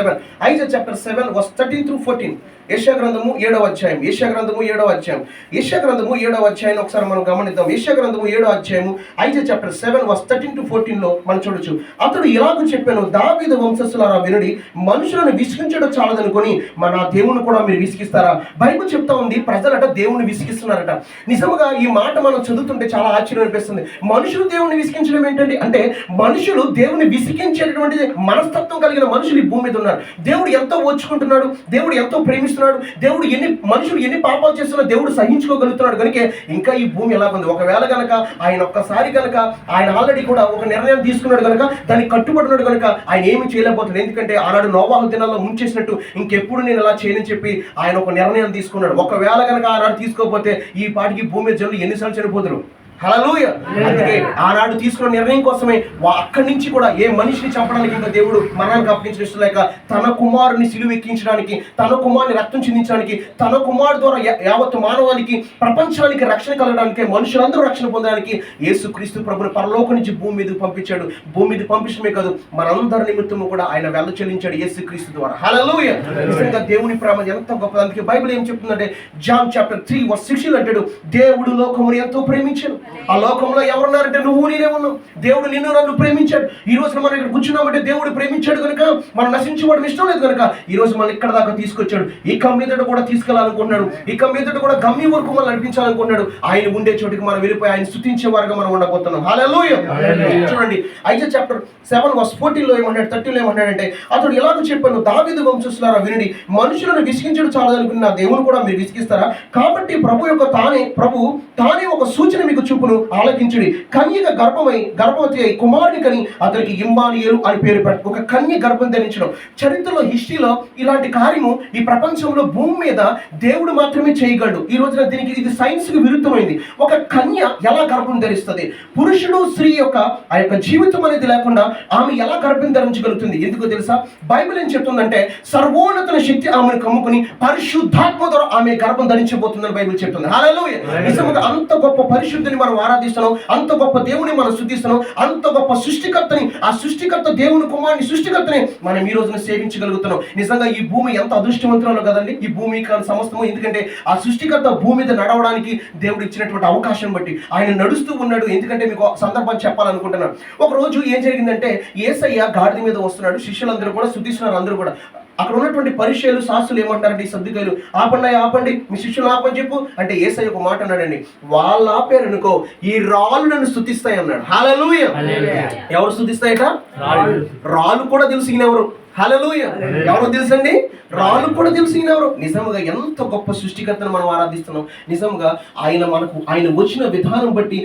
7 verse 13 through 14. యెషయా గ్రంథము 7వ అధ్యాయం. యెషయా గ్రంథము 7వ అధ్యాయం. యెషయా గ్రంథము 7వ అధ్యాయం ఒకసారి మనం గమనిద్దాం. యెషయా గ్రంథము 7వ అధ్యాయము, ఐజా చాప్టర్ 7 verse 13 to 14 లో మనం చూడొచ్చు. అతడు ఇలాగ చెప్పాను, దావీదు వంశస్థులారా వినుడి, మనుషులను విసిగించడం చాలదనుకొని మన దేవుని కూడా మీరు విసిగిస్తారా? బైబిల్ చెప్తా ఉంది ప్రజలట దేవుని విసిగిస్తున్నారట. నిజంగా ఈ మాట మనం చదువుతుంటే చాలా ఆశ్చర్యం అనిపిస్తుంది. మనుషులు దేవుని విసిగించడం ఏంటండి అంటే, మనుషులు దేవుని విసిగించేటటువంటి మనస్తత్వం కలిగిన మనుషులు ఈ భూమి మీద ఉన్నారు. దేవుడు ఎంతో ఓర్చుకుంటున్నాడు, దేవుడు ఎంతో ప్రేమిస్తున్నాడు, దేవుడు మనుషులు ఎన్ని పాపాలు చేస్తున్నా దేవుడు సహించుకోగలుగుతున్నాడు. కనుక ఇంకా ఈ భూమి ఎలా ఉంది. ఒకవేళ కనుక ఆయన ఒక్కసారి కనుక ఆయన ఆల్రెడీ కూడా ఒక నిర్ణయం తీసుకున్నాడు కనుక, దానికి కట్టుబడినాడు కనుక ఆయన ఏమి చేయలేకపోతున్నాడు. ఎందుకంటే ఆనాడు నోవాహు దినాల్లో ముంచేసినట్టు ఇంకెప్పుడు నేను ఇలా చేయనని చెప్పి ఆయన ఒక నిర్ణయం తీసుకున్నాడు. ఒకవేళ కనుక ఆనాడు తీసుకోకపోతే ఈ పాటికి భూమి జనులు ఎన్నిసార్లు చనిపోతారు. హల్లెలూయా. అందుకే ఆనాడు తీసుకున్న నిర్ణయం కోసమే అక్కడి నుంచి కూడా ఏ మనిషిని చంపడానికి ఇంకా దేవుడు మరణానికి అప్పగించిన ఇష్టం లేక తన కుమారుని సిలువ ఎక్కించడానికి, తన కుమారుని రక్తం చిందించడానికి, తన కుమారుడు ద్వారా యావత్ మానవానికి, ప్రపంచానికి రక్షణ కలగడానికి, మనుషులందరూ రక్షణ పొందడానికి యేసుక్రీస్తు ప్రభుని పరలోకం నుంచి భూమి మీదకి పంపించాడు. భూమి మీద పంపించడమే కాదు, మనందరి నిమిత్తము కూడా ఆయన వెల్ల చెల్లించాడు యేసుక్రీస్తు ద్వారా. హల్లెలూయా. నిజంగా దేవుని ప్రేమ ఎంత గొప్పది. అందుకే బైబిల్ ఏం చెప్తుందంటే జాన్ చాప్టర్ 3 verse 16 అంటాడు, దేవుడు లోకమును ఎంతో ప్రేమించాడు. ఆ లోకంలో ఎవరున్నారంటే నువ్వు నేనే ఉన్నావు. దేవుడు నిన్ను నన్ను ప్రేమించాడు. ఈ రోజు మనం ఇక్కడ కూర్చున్నామంటే దేవుడు ప్రేమించాడు కనుక మనం నశించుకోవడం ఇష్టం లేదు కనుక ఈ రోజు మనం ఇక్కడ దాకా తీసుకొచ్చాడు. ఇక మీదట కూడా తీసుకెళ్లాలనుకుంటున్నాడు. ఇక మీదట కూడా గమ్యం వరకు మనం నడిపించాలనుకుంటున్నాడు. ఆయన ఉండే చోటికి మనం వెళ్ళిపోయి ఆయన స్తుతించే వారుగా మనం ఉండబోతున్నాం. హల్లెలూయా. చూడండి ఐజా చాప్టర్ 7 verse 14 లో ఏమన్నాడు, 13 లో ఏమన్నాడంటే, అతడు ఇలాగ చెప్పాను, దావీదు వంశస్థులారా వినండి, మనుషులను విసిగించడం చాలదనుకుని నా దేవుని కూడా మీరు విసిగిస్తారా? కాబట్టి ప్రభు తానే ఒక సూచన మీకు చూపును, ఆలకించుడి. కన్యక గర్భవతి అయి కుమారుని కని అతనికి ఇమ్మానుయేలు అని పేరు పెట్టు. ఒక కన్య గర్భం ధరించడం చరిత్రలో, హిస్టరీలో ఇలాంటి కార్యము ఈ ప్రపంచంలో భూమి మీద దేవుడు మాత్రమే చేయగలడు. ఈ రోజున దీనికి ఇది సైన్స్ కి విరుద్ధమైంది. ఒక కన్య ఎలా గర్భం ధరిస్తుంది? పురుషుడు స్త్రీ యొక్క ఆ యొక్క జీవితం అనేది లేకుండా ఆమె ఎలా గర్భం ధరించగలుగుతుంది? ఎందుకో తెలుసా? బైబిల్ ఏం చెప్తుందంటే సర్వోన్నత శక్తి ఆమెను కమ్ముకుని పరిశుద్ధాత్మ ద్వారా ఆమె గర్భం ధరించబోతుందని బైబిల్ చెప్తుంది. హల్లెలూయా. నిజంగా అంత గొప్ప పరిశుద్ధిని మనం ఆరాధిస్తున్నాం, అంత గొప్ప దేవుని మనం స్తుతిస్తున్నాం, అంత గొప్ప సృష్టికర్తని, ఆ సృష్టికర్త దేవుని కుమారుని సృష్టికర్తని మనం ఈ రోజున సేవించగలుగుతున్నాం. నిజంగా ఈ భూమి ఎంత అదృష్టవంతురాలు కదండి, ఈ భూమి సమస్తము. ఎందుకంటే ఆ సృష్టికర్త భూమి మీద నడవడానికి దేవుడు ఇచ్చినటువంటి అవకాశం బట్టి ఆయన నడుస్తూ ఉన్నాడు. ఎందుకంటే మీకు సందర్భం చెప్పాలనుకుంటున్నాను. ఒక రోజు ఏం జరిగిందంటే, యేసయ్య గాడిద మీద వస్తున్నాడు. శిష్యులందరూ కూడా స్తుతిస్తున్నారు. అందరూ కూడా అక్కడ ఉన్నటువంటి పరిచయులు, శాస్త్రులు ఏమంటారంటే, ఈ సద్దుకాయలు ఆపండి, మీ శిష్యులు ఆపని చెప్పు అంటే యేసయ్య ఒక మాట అన్నాడండి, వాళ్ళు ఆపారనుకో ఈ రాళ్ళు నన్ను స్తుతిస్తాయి అన్నాడు. హల్లెలూయా. ఎవరు స్తుతిస్తాయట? రాళ్ళు కూడా తెలుసు ఎవరు. హల్లెలూయా. ఎవరో తెలుసండి? రాళ్ళు కూడా తెలుసు ఎవరు. నిజంగా ఎంత గొప్ప సృష్టికర్తను మనం ఆరాధిస్తున్నాం. నిజంగా ఆయన వచ్చిన విధానం బట్టి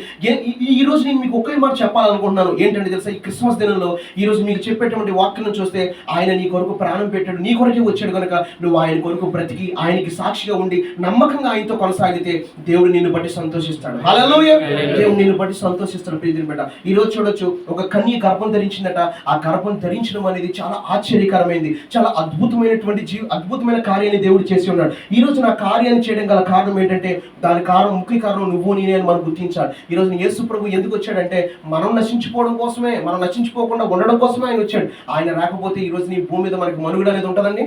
ఈ రోజు నేను మీకు ఒకే మాట చెప్పాలనుకుంటున్నాను. ఏంటంటే తెలుసా, ఈ క్రిస్మస్ దినంలో ఈ రోజు మీకు చెప్పేటువంటి వాక్యం చూస్తే ఆయన నీ కొరకు ప్రాణం పెట్టాడు, నీ కొరకే వచ్చాడు కనుక నువ్వు ఆయన కొరకు బ్రతికి ఆయనకి సాక్షిగా ఉండి నమ్మకంగా ఆయనతో కొనసాగితే దేవుడు నిన్ను బట్టి సంతోషిస్తాడు. హల్లెలూయా. దేవుడు నిన్ను బట్టి సంతోషిస్తాడు. ప్రియమైన బిడ్డ, ఈ రోజు చూడొచ్చు, ఒక కన్య గర్భం ధరించిందట. ఆ గర్భం ధరించడం అనేది చాలా ఆశ్చర్యకరమైంది, చాలా అద్భుతమైన కార్యాన్ని దేవుడు చేసి ఉన్నాడు. ఈ రోజు నా కార్యాన్ని చేయడం గల కారణం ఏంటంటే, దాని ముఖ్య కారణం నువ్వు నేనే అని మనం గుర్తించాలి. ఈ రోజు యేసు ప్రభు ఎందుకు వచ్చాడంటే, మనం నశించిపోవడం కోసమే, మనం నశించిపోకుండా ఉండడం కోసమే ఆయన వచ్చాడు. ఆయన రాకపోతే ఈ రోజు నీ భూమి మీద మనకి మనుగడ అనేది ఉంటుందండి.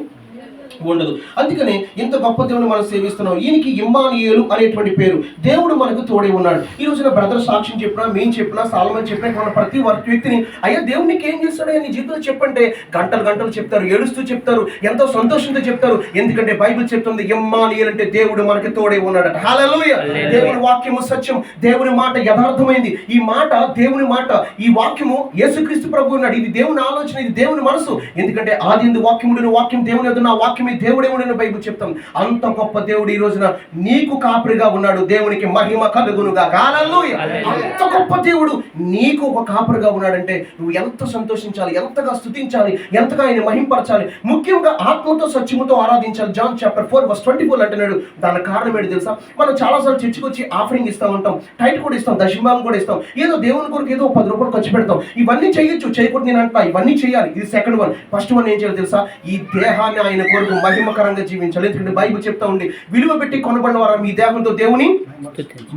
ఉండదు. అందుకనే ఇంత గొప్ప దేవుని మనం సేవిస్తున్నాం. ఈయనకి ఇమ్మానుయేలు అనేటువంటి పేరు. దేవుడు మనకు తోడే ఉన్నాడు. ఈ రోజున బ్రదర్ సాక్ష్యం చెప్పినా, మేము చెప్పినా, సాలమన్ చెప్పినా, ఇక్కడ ప్రతి వ్యక్తిని అయ్యా దేవునికి ఏం చేస్తాడో నీ జీవితంలో చెప్పంటే గంటలు గంటలు చెప్తారు, ఏడుస్తూ చెప్తారు, ఎంతో సంతోషంతో చెప్తారు. ఎందుకంటే బైబిల్ చెప్తుంది ఇమ్మానుయేలు అంటే దేవుడు మనకి తోడే ఉన్నాడట. హల్లెలూయా. దేవుని వాక్యము సత్యం, దేవుని మాట యథార్థమైంది. ఈ మాట దేవుని మాట, ఈ వాక్యము యేసుక్రీస్తు ప్రభు ఉన్నాడు. ఇది దేవుని ఆలోచన, ఇది దేవుని మనసు. ఎందుకంటే ఆదియందు వాక్యముండెను, వాక్యం దేవుని యొద్ద, ఆ వాక్యమే దేవుడే ఉండెను బైబిల్ చెప్తాం. అంత గొప్ప దేవుడు ఈ రోజున నీకు కాపరిగా ఉన్నాడు. దేవునికి మహిమ కలుగునుగాక. హల్లెలూయా. అంత గొప్ప దేవుడు నీకు ఒక కాపరిగా ఉన్నాడంటే నువ్వు ఎంత సంతోషించాలి, ఎంతగా స్తుతించాలి, ఎంతగా ఆయన మహింపరచాలి. ముఖ్యంగా ఆత్మతో సత్యముతో ఆరాధించాలి. జాన్ చాప్టర్ 4:24 అంటున్నాడు. దాని కారణం ఏంటి తెలుసా? మనం చాలాసార్లు చర్చికి వచ్చి ఆఫరింగ్ ఇస్తూ ఉంటాం, టైట్ కూడా ఇస్తాం, దశమభాగం కూడా ఇస్తాం, ఏదో దేవుని కొరకు ఏదో 10 రూపాయలు ఖర్చు పెడతాం. ఇవన్నీ చేయొచ్చు, చేయకూడదు నేను అంటా, ఇవన్నీ చేయాలి. ఇది సెకండ్ వన్. ఫస్ట్ వన్ ఏం చేయాలి తెలుసా? ఈ దేహాన్ని ఆయన కొరకు మహిమకరంగా జీవించాలి. ఎందుకంటే బైబిల్ చెప్తా ఉంది, విలువ పెట్టి కొనబడిన వారు మీ దేహంతో దేవుని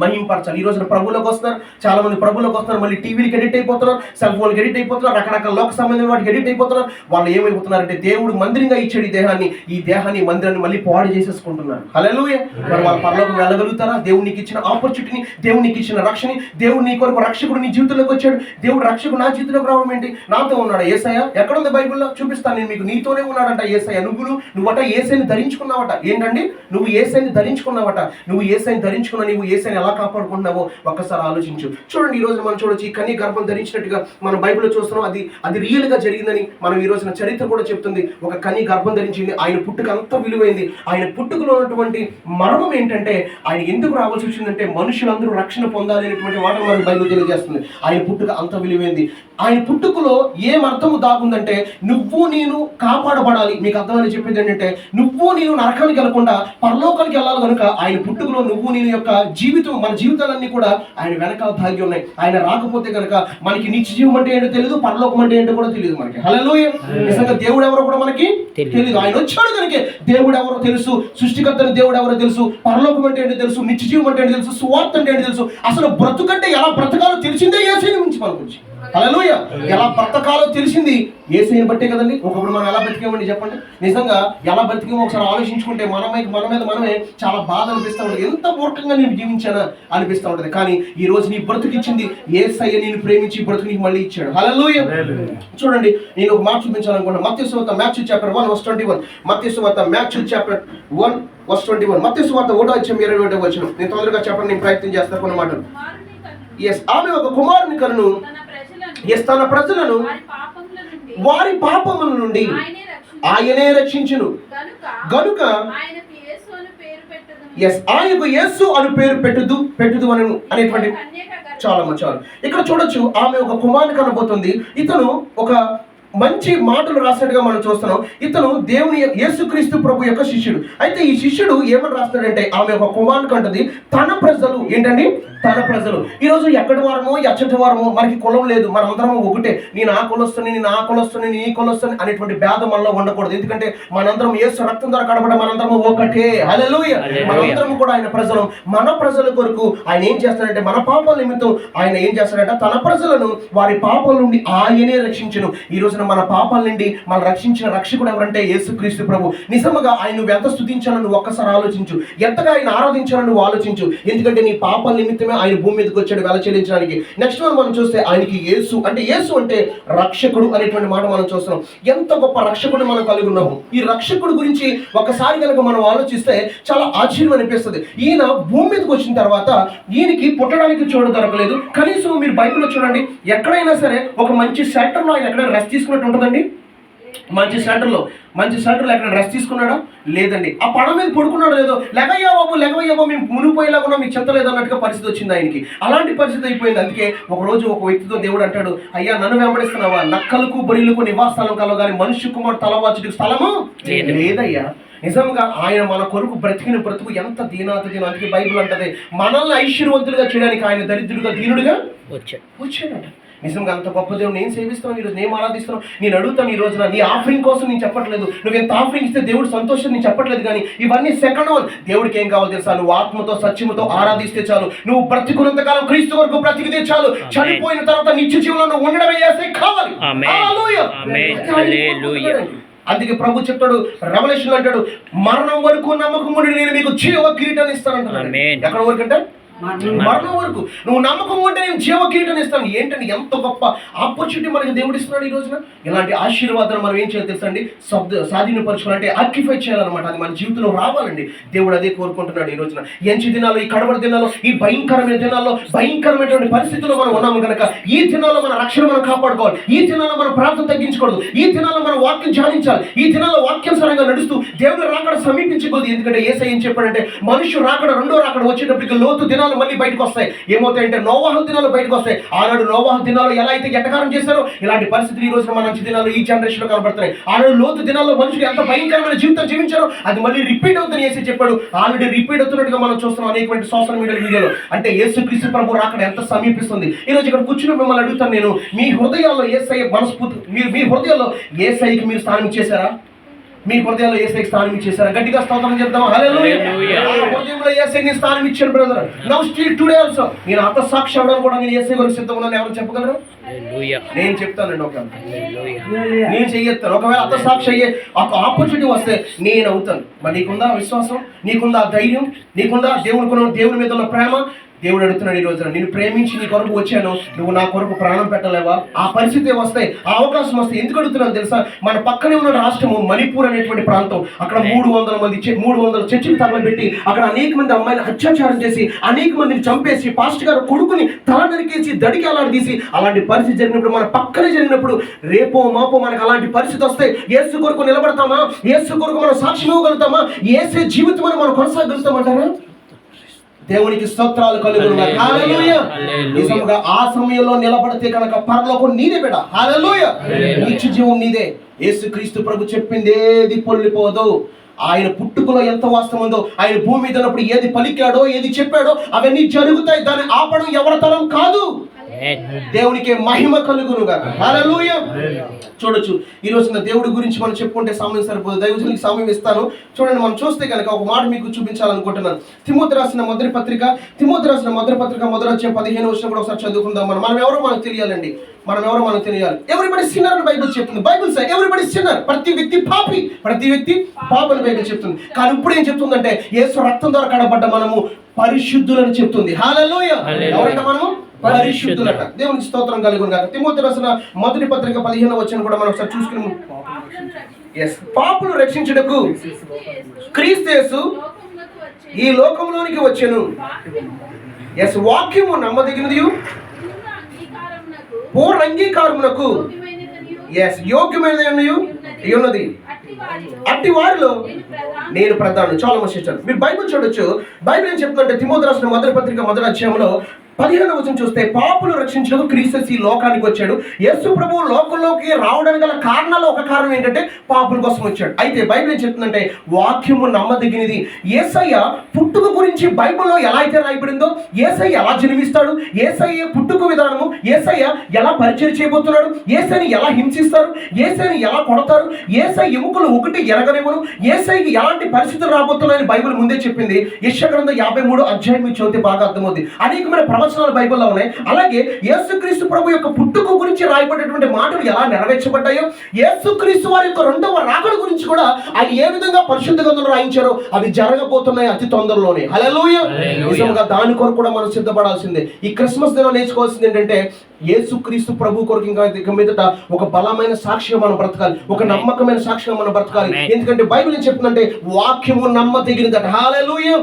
మహింపరచాలి. ఈ రోజున ప్రభులోకి వస్తున్నారు, చాలా మంది ప్రభులోకి వస్తున్నారు, మళ్ళీ టీవీలకి ఎడిట్ అయిపోతున్నారు, సెల్ ఫోన్కి ఎడిట్ అయిపోతున్నారు, రకరకాల లోక సంబంధమైన వాటికి ఎడిట్ అయిపోతున్నారు. వాళ్ళు ఏమైపోతున్నారంటే దేవుడు మందిరంగా ఇచ్చాడు ఈ దేహాన్ని మందిరాన్ని మళ్ళీ పాడు చేసేసుకుంటున్నారు. హల్లెలూయా. మరి వాళ్ళ పరలోకం వెళ్ళగలుగుతారా? దేవుడు నీకు ఇచ్చిన ఆపర్చునిటీని, దేవుడు నీకు ఇచ్చిన రక్షణని, దేవుడు నీ కొరకు రక్షకుడు నీ జీవితంలోకి వచ్చాడు. దేవుడు రక్షకుడు నా జీవితంలోకి రావడం ఏంటి? నాతో ఉన్నాడు. యేసయ్య ఎక్కడ ఉంది బైబిల్లో? చూపిస్తాను నేను మీకు. నీతోనే ఉన్నాడంట యేసయ్య. నువ్వట యేసయ్యని ధరించుకున్నావట. ఏంటండి? నువ్వు యేసయ్యని ధరించుకున్నావట. నువ్వు యేసయ్యని ధరించుకున్నా, నువ్వు యేసయ్యని ఎలా కాపాడుకుంటున్నావో ఒక్కసారి ఆలోచించు. చూడండి, ఈ రోజు మనం చూడొచ్చు, ఈ కన్య గర్భం ధరించినట్టుగా మనం బైబిల్లో చూస్తున్నాం. అది రియల్ గా జరిగిందని మనం ఈ రోజున చరిత్ర కూడా చెప్తుంది. ఒక కన్య గర్భం ధరించింది. ఆయన పుట్టుక అంత విలువైంది. ఆయన పుట్టుకలో ఉన్నటువంటి మర్మం ఏంటంటే, ఆయన ఎందుకు రావాల్సి వచ్చిందంటే మనుషులందరూ రక్షణ పొందాలి అనేటువంటి మాట మనకు బైబిల్ తెలియజేస్తుంది. ఆయన పుట్టుక అంత విలువైంది. ఆయన పుట్టుకలో ఏం అర్థము దాగుందంటే, నువ్వు నేను కాపాడబడాలి. మీకు అర్థమని చెప్పేది ఏంటంటే, నువ్వు నేను నరకానికి వెళ్ళకుండా పరలోకానికి వెళ్ళాలి కనుక ఆయన పుట్టుకలో నువ్వు నేను యొక్క జీవితం, మన జీవితాలన్నీ కూడా ఆయన వెనకాల దాగి ఉన్నాయి. ఆయన రాకపోతే కనుక మనకి నిత్య జీవం అంటే ఏంటో తెలియదు, పరలోకం అంటే ఏంటో కూడా తెలియదు మనకి. హల్లెలూయా. నిజంగా దేవుడు ఎవరో కూడా మనకి తెలియదు. ఆయన వచ్చాడు కనుక దేవుడు ఎవరో తెలుసు, సృష్టికర్తని దేవుడు ఎవరో తెలుసు, పరలోకం అంటే ఏంటో తెలుసు, నిత్య జీవం అంటే ఏంటో తెలుసు, సువార్త అంటే ఏంటో తెలుసు. అసలు బ్రతుకంటే ఎలా బ్రతకాలో తెలిసిందే యేసుని నుంచి మన గురించి. హల్లెలూయా. ఎలా బ్రతకాలో తెలిసింది యేసుని బట్టే కదండి. ఒకప్పుడు మనం ఎలా బతికేమండి చెప్పండి? నిజంగా ఎలా బతికేమో ఒకసారి ఆలోచించుకుంటే మన మీద మనమే చాలా బాధ అనిపిస్తూ ఉంటుంది. ఎంత మూర్ఖంగా నేను జీవించానా అనిపిస్తూ ఉంటుంది. కానీ ఈ రోజు నీ బ్రతుకిచ్చింది యేసయ్య, నేను ప్రేమించి బ్రతుకు నీకు మళ్ళీ ఇచ్చాడు. హల్లెలూయా. చూడండి, నేను ఒక మాట చూపించాలనుకుంటున్నాను. మత్తయి సువార్త Matthew chapter 1:21. మత్తయి సువార్త Matthew chapter 1:21. మత్తయి సువార్త 1:21. నేను తొందరగా చెప్పండి, నేను ప్రయత్నం చేస్తాను కొన్ని మాటలు. ఆమె ఒక కుమారుని కనును, తన ప్రజలను వారి పాపముల నుండి ఆయనే రక్షించును గనుక ఆయనకు యేసు అను పేరు పెట్టుదు అనేటువంటి చాలు. ఇక్కడ చూడొచ్చు, ఆమె ఒక కుమారుని కనబోతుంది. ఇతను ఒక మంచి మాటలు రాసినట్టుగా మనం చూస్తున్నాం. ఇతను దేవుని యేసుక్రీస్తు ప్రభు యొక్క శిష్యుడు. అయితే ఈ శిష్యుడు ఏమని రాస్తాడంటే, ఆమె ఒక కుమారుని కంటది, తన ప్రజలు. ఏంటండి? తన ప్రజలు. ఈరోజు ఎక్కడి వారమో ఎచ్చటి వారమో మనకి కులం లేదు, మనందరం ఒకటే. నేను ఆ కులొస్తాను, నేను ఆ కులొస్తాను, నేను ఈ కులొస్తాను అనేటువంటి భేదం మనలో ఉండకూడదు. ఎందుకంటే మనందరం యేసు రక్తం ద్వారా కడబడ మనందరం ఒకటే. హల్లెలూయా. మనందరం కూడా ఆయన ప్రజలు. మన ప్రజల కొరకు ఆయన ఏం చేస్తాడంటే, మన పాపాల నిమిత్తం ఆయన ఏం చేస్తాడంటే, తన ప్రజలను వారి పాపాల నుండి ఆయనే రక్షించును. ఈ రోజున మన పాపాల నుండి మన రక్షించిన రక్షకుడు ఎవరంటే యేసుక్రీస్తు ప్రభు. నిజంగా ఆయన నువ్వు ఎంత స్తుతించాలని నువ్వు ఒక్కసారి ఆలోచించు, ఎంతగా ఆయన ఆరాధించాలని నువ్వు ఆలోచించు. ఎందుకంటే నీ పాపాల నిమిత్తమే ఆయన భూమి మీదకి వచ్చాడు వెల చెల్లించడానికి. నెక్స్ట్ మనం చూస్తే ఆయనకి యేసు అంటే రక్షకుడు అనేటువంటి మాట మనం చూస్తున్నాం. ఎంత గొప్ప రక్షకుడు మనం కలిగి ఉన్నాము. ఈ రక్షకుడు గురించి ఒకసారి కనుక మనం ఆలోచిస్తే చాలా ఆశ్చర్యం అనిపిస్తుంది. ఈయన భూమి మీదకి వచ్చిన తర్వాత ఈయనకి పుట్టడానికి చోటు దొరకలేదు. కనీసం మీరు బైబిల్లో చూడండి, ఎక్కడైనా సరే ఒక మంచి సెంటర్లో ఆయన ఎక్కడైనా రెస్ట్ తీసుకున్నట్టు ఉంటుందండి. మంచి సెంటర్లో ఎక్కడ రెస్ట్ తీసుకున్నాడా? లేదండి. ఆ పడవ మీద పడుకున్నాడు లేదో, లెగయ్యా బాబు మేము మునిగిపోయేలాగా మీకు చెత్త లేదు అన్నట్టుగా పరిస్థితి వచ్చింది ఆయనకి. అలాంటి పరిస్థితి అయిపోయింది. అందుకే ఒకరోజు ఒక వ్యక్తితో దేవుడు అంటాడు, అయ్యా నన్ను వెంబడిస్తున్నావా? నక్కలకు బొరిలకు నివాస స్థలం కలవు కానీ మనుష్య కుమారుడు తలవాచుడికి స్థలము లేదయ్యా. నిజంగా ఆయన మన కొరకు బ్రతికిన బ్రతుకు ఎంత దీనాతి. అందుకే బైబిల్ అంటది, మనల్ని ఐశ్వర్యవంతులుగా చేయడానికి ఆయన దరిద్రుడుగా దీనుడుగా వచ్చాడట. నిజంగా అంత గొప్ప దేవుడు నేను సేవిస్తున్నాను, ఈరోజు నేను ఆరాధిస్తున్నాను. నేను అడుగుతాను ఈ రోజున, నీ ఆఫరింగ్ కోసం నేను చెప్పట్లేదు, నువ్వు ఎంత ఆఫరింగ్ ఇస్తే దేవుడు సంతోషం నేను చెప్పట్లేదు. కానీ ఇవన్నీ సెకండ్ వన్. దేవుడికి ఏం కావాలి తెలుసా? నువ్వు ఆత్మతో సత్యముతో ఆరాధిస్తే చాలు. నువ్వు బ్రతికున్నంత కాలం క్రీస్తు వరకు బ్రతికితే చాలు. చనిపోయిన తర్వాత నిత్య జీవంలో ఉండడమే యేసయ్య కావాలి. అందుకే ప్రభు చెప్తాడు, రెవల్యూషన్ అంటాడు, మరణం వరకు నమ్మకం ఉండి నేను మీకు జీవ కిరీటాన్ని ఇస్తానంటాడు. ఎక్కడ వరకు అంటే మరణం వరకు నువ్వు నమ్మకం ఉంటే నేను జీవ కిరీటాన్ని ఇస్తాను. ఏంటంటే ఎంత గొప్ప ఆపర్చునిటీ మనకి దేవుడు ఇస్తున్నాడు ఈ రోజున. ఇలాంటి ఆశీర్వాదాలు మనం ఏం చేయాలి తెలుసా అండి? స్వాధీనపరచుకోవాలంటే ఆక్యుపై చేయాలన్నమాట. అది మన జీవితంలో రావాలండి. దేవుడు అదే కోరుకుంటున్నాడు ఈ రోజున. ఎంచి దినాలు, ఈ కడవరి దినాల్లో, ఈ భయంకరమైన దినాల్లో, భయంకరమైనటువంటి పరిస్థితుల్లో మనం ఉన్నాము కనుక ఈ దినాల్లో మన రక్షణ మనం కాపాడుకోవాలి. ఈ దినాల్లో మనం ప్రార్థన తగ్గించకూడదు. ఈ దినాల్లో మనం వాక్యం ధ్యానించాలి. ఈ దినాల్లో వాక్యానుసారంగా నడుస్తూ దేవుని రాకడ సమీపించకూడదు. ఎందుకంటే యేసయ్య ఏం చెప్పాడంటే, మనుషుడు రాకడ, రెండో రాకడ వచ్చేటప్పటికి లోతు దినాలు మళ్ళీ బయటకు వస్తాయి. ఏమవుతాయంటే నోవాహు దినాలు బయటకు వస్తాయి. ఆనాడు నోవాహు దినాలు ఎలా అయితే ఎట్టకారం చేశారో ఇలాంటి పరిస్థితులు ఈ రోజున మంచి దినాలు ఈ జనరేషన్ లో కనబడుతున్నాయి. ఆనాడు లోతు దినాల్లో మనుషులు ఎంత భయంకరమైన జీవితం జీవించారో అది మళ్ళీ రిపీట్ అవుతుంది యేసు చెప్పాడు. ఆల్రెడీ రిపీట్ అవుతున్నట్టుగా మనం చూస్తున్నాం అనేకమైన సోషల్ మీడియా వీడియోలో. అంటే యేసుక్రీస్తు ప్రభు రాకడ ఎంత సమీపిస్తుంది. ఈ రోజు ఇక్కడ కూర్చుని మిమ్మల్ని అడుగుతాను నేను, మీ హృదయాల్లో యేసయ్య మనస్ఫూర్తి, మీ హృదయాల్లో యేసయ్యకి మీరు స్థానం ఇచ్చేశారా? మీ హృదయాల్లో యేసయ్యకి స్థానం ఇచ్చేశారా? గట్టిగా స్తోత్రం చెప్తాం. హల్లెలూయా. హృదయంలో యేసయ్యకి స్థానం ఇచ్చాను brother. Now still today also నేను హతసాక్షి అవ్వడానికి కూడా నేను యేసయ్య గురించి సిద్ధంగా ఉన్నాను. ఎవరు చెప్పగలరు? నేను చెప్తానండి. నేను చెయ్యొస్తాను. ఒకవేళ హతసాక్షి అయ్యే ఒక ఆపర్చునిటీ వస్తే నేను అవుతాను. మరి నీకుందా విశ్వాసం? నీకుందా ధైర్యం? నీకుందా దేవుని మీద ఉన్న ప్రేమ? దేవుడు అడుగుతున్నాడు ఈ రోజున, నేను ప్రేమించి నీ కొరకు వచ్చాను, నువ్వు నా కొరకు ప్రాణం పెట్టలేవా? ఆ పరిస్థితి వస్తాయి, ఆ అవకాశం వస్తాయి. ఎందుకు అడుగుతున్నాను తెలుసా? మన పక్కనే ఉన్న రాష్ట్రము మణిపూర్ అనేటువంటి ప్రాంతం. అక్కడ 300 చర్చిలు తగలబెట్టి అక్కడ అనేక మంది అమ్మాయిలు అత్యాచారం చేసి అనేక మందిని చంపేసి పాస్టర్ గారు కొడుకుని తల నరికేసి దడికి అలాడదీసి అలాంటి పరిస్థితి జరిగినప్పుడు, మన పక్కనే జరిగినప్పుడు రేపో మాపో మనకు అలాంటి పరిస్థితి వస్తే యేసు కొరకు నిలబడతామా? యేసు కొరకు మనం సాక్ష్యం ఇవ్వగలుగుతామా? యేసే జీవితం అని మనం కొనసాగలుగుతామంటారా? దేవునికి స్తోత్రాలు కలుగునుగాక. హల్లెలూయా. నిజంగా ఆ సమయంలో నిలబడితే కనుక పరలోకం నీదే బిడ్డ. హల్లెలూయా. నిత్య జీవం నీదే. యేసుక్రీస్తు ప్రభు చెప్పింది ఏది పొల్లిపోదు. ఆయన పుట్టుకలో ఎంత వాస్తవం ఉందో, ఆయన భూమి మీద ఉన్నప్పుడు ఏది పలికాడో, ఏది చెప్పాడో అవన్నీ జరుగుతాయి. దాన్ని ఆపడం ఎవరి తరం కాదు. దేవునికి మహిమ కలుగునుగాక. హల్లెలూయా. చూడొచ్చు ఈ రోజున దేవుడి గురించి మనం చెప్పుకుంటే సమయం సరిపోదు. దైవజనునికి సమయం ఇస్తాను. చూడండి, మనం చూస్తే కనుక ఒక మాట మీకు చూపించాలనుకుంటున్నాను. తిమోతి రాసిన మొదటి పత్రిక మొదటి అధ్యాయం 15వ వచనం కూడా ఒకసారి చదువుకుందాం. మనం ఎవరో మనకు తెలియాలండి. మనకు తెలియాలి. ఎవ్రీబడి సిన్నర్ అని బైబిల్ చెప్తుంది. బైబిల్ సే ఎవ్రీబడి సిన్నర్. ప్రతి వ్యక్తి పాపి, ప్రతి వ్యక్తి పాపని బైబిల్ చెప్తుంది. కానీ ఇప్పుడు ఏం చెప్తుందంటే యేసు రక్తం ద్వారా కడబడ్డ మనము పరిశుద్ధులని చెప్తుంది. హల్లెలూయా. ఎవరంటే మనము పరిశుద్ధులట. దేవునికి స్తోత్రం కలుగునుగాక. తిమోతి రాసిన మొదటి పత్రిక 15వ వచనం కూడా మనం ఒకసారి చూసుకుని, పాపులు రక్షించుటకు క్రీస్తు యేసు ఈ లోకంలోనికి వచ్చెను. వాక్యము నమ్మదగినది, పూర్ణ అంగీకారమునకు యోగ్యమైనది ఉన్నది. అట్టి వారిలో నేను ప్రధానం. చాలా మంచి. మీరు బైబిల్ చూడొచ్చు. బైబిల్ ఏం చెప్తుందంటే తిమోతి రాసిన మొదటి పత్రిక మొదటి అధ్యాయంలో 15వ వచనం చూస్తే, పాపులు రక్షించడానికి క్రీస్తు ఈ లోకానికి వచ్చాడు. యేసు ప్రభువు లోకంలోకి రావడానికి గల కారణాలు ఒక కారణం ఏంటంటే పాపుల కోసం వచ్చాడు. అయితే బైబిల్ ఏం చెప్తుందంటే వాక్యము నమ్మదగినది. యేసయ్య పుట్టుక గురించి బైబిల్లో ఎలా అయితే రాయబడిందో, యేసయ్య ఎలా జన్మిస్తాడు, యేసయ్య పుట్టుక విధానము, యేసయ్య ఎలా పరిచయం చేయబోతున్నాడు, యేసయ్యని ఎలా హింసిస్తారు, యేసయ్యని ఎలా కొడతారు, యేసయ్య ఎముకలు ఒకటి ఎరగనివ్వను, యేసయ్యకి ఎలాంటి పరిస్థితులు రాబోతున్నాయని బైబిల్ ముందే చెప్పింది. యెషయా గ్రంథం 53వ అధ్యాయం మీరు చదివితే బాగా అర్థమవుతుంది. అనేకమైన ప్రవచనాలు బైబిల్లో ఉన్నాయి. అలాగే యేసుక్రీస్తు ప్రభు యొక్క పుట్టుక గురించి రాయబడినటువంటి మాటలు ఎలా నెరవేర్చబడ్డాయో, యేసుక్రీస్తు వారి యొక్క రెండవ రాకడ గురించి కూడా ఆయన ఏ విధంగా పరిశుద్ధ గ్రంథంలో రాయించారో అవి జరగబోతున్నాయి అతి తొందరలోనే. హల్లెలూయా. నిజంగా దాని కొరకు కూడా మనం సిద్ధపడాల్సిందే. ఈ క్రిస్మస్ దినం నేర్చుకోవాల్సింది ఏంటంటే యేసుక్రీస్తు ప్రభు కొరకు ఇంకా మీదట ఒక బలమైన సాక్షిగా మనం బ్రతకాలి, ఒక నమ్మకమైన సాక్షిగా మనం బ్రతకాలి. ఎందుకంటే బైబిల్ ఏం చెప్తుందంటే వాక్యము నమ్మదగినదట. హల్లెలూయా.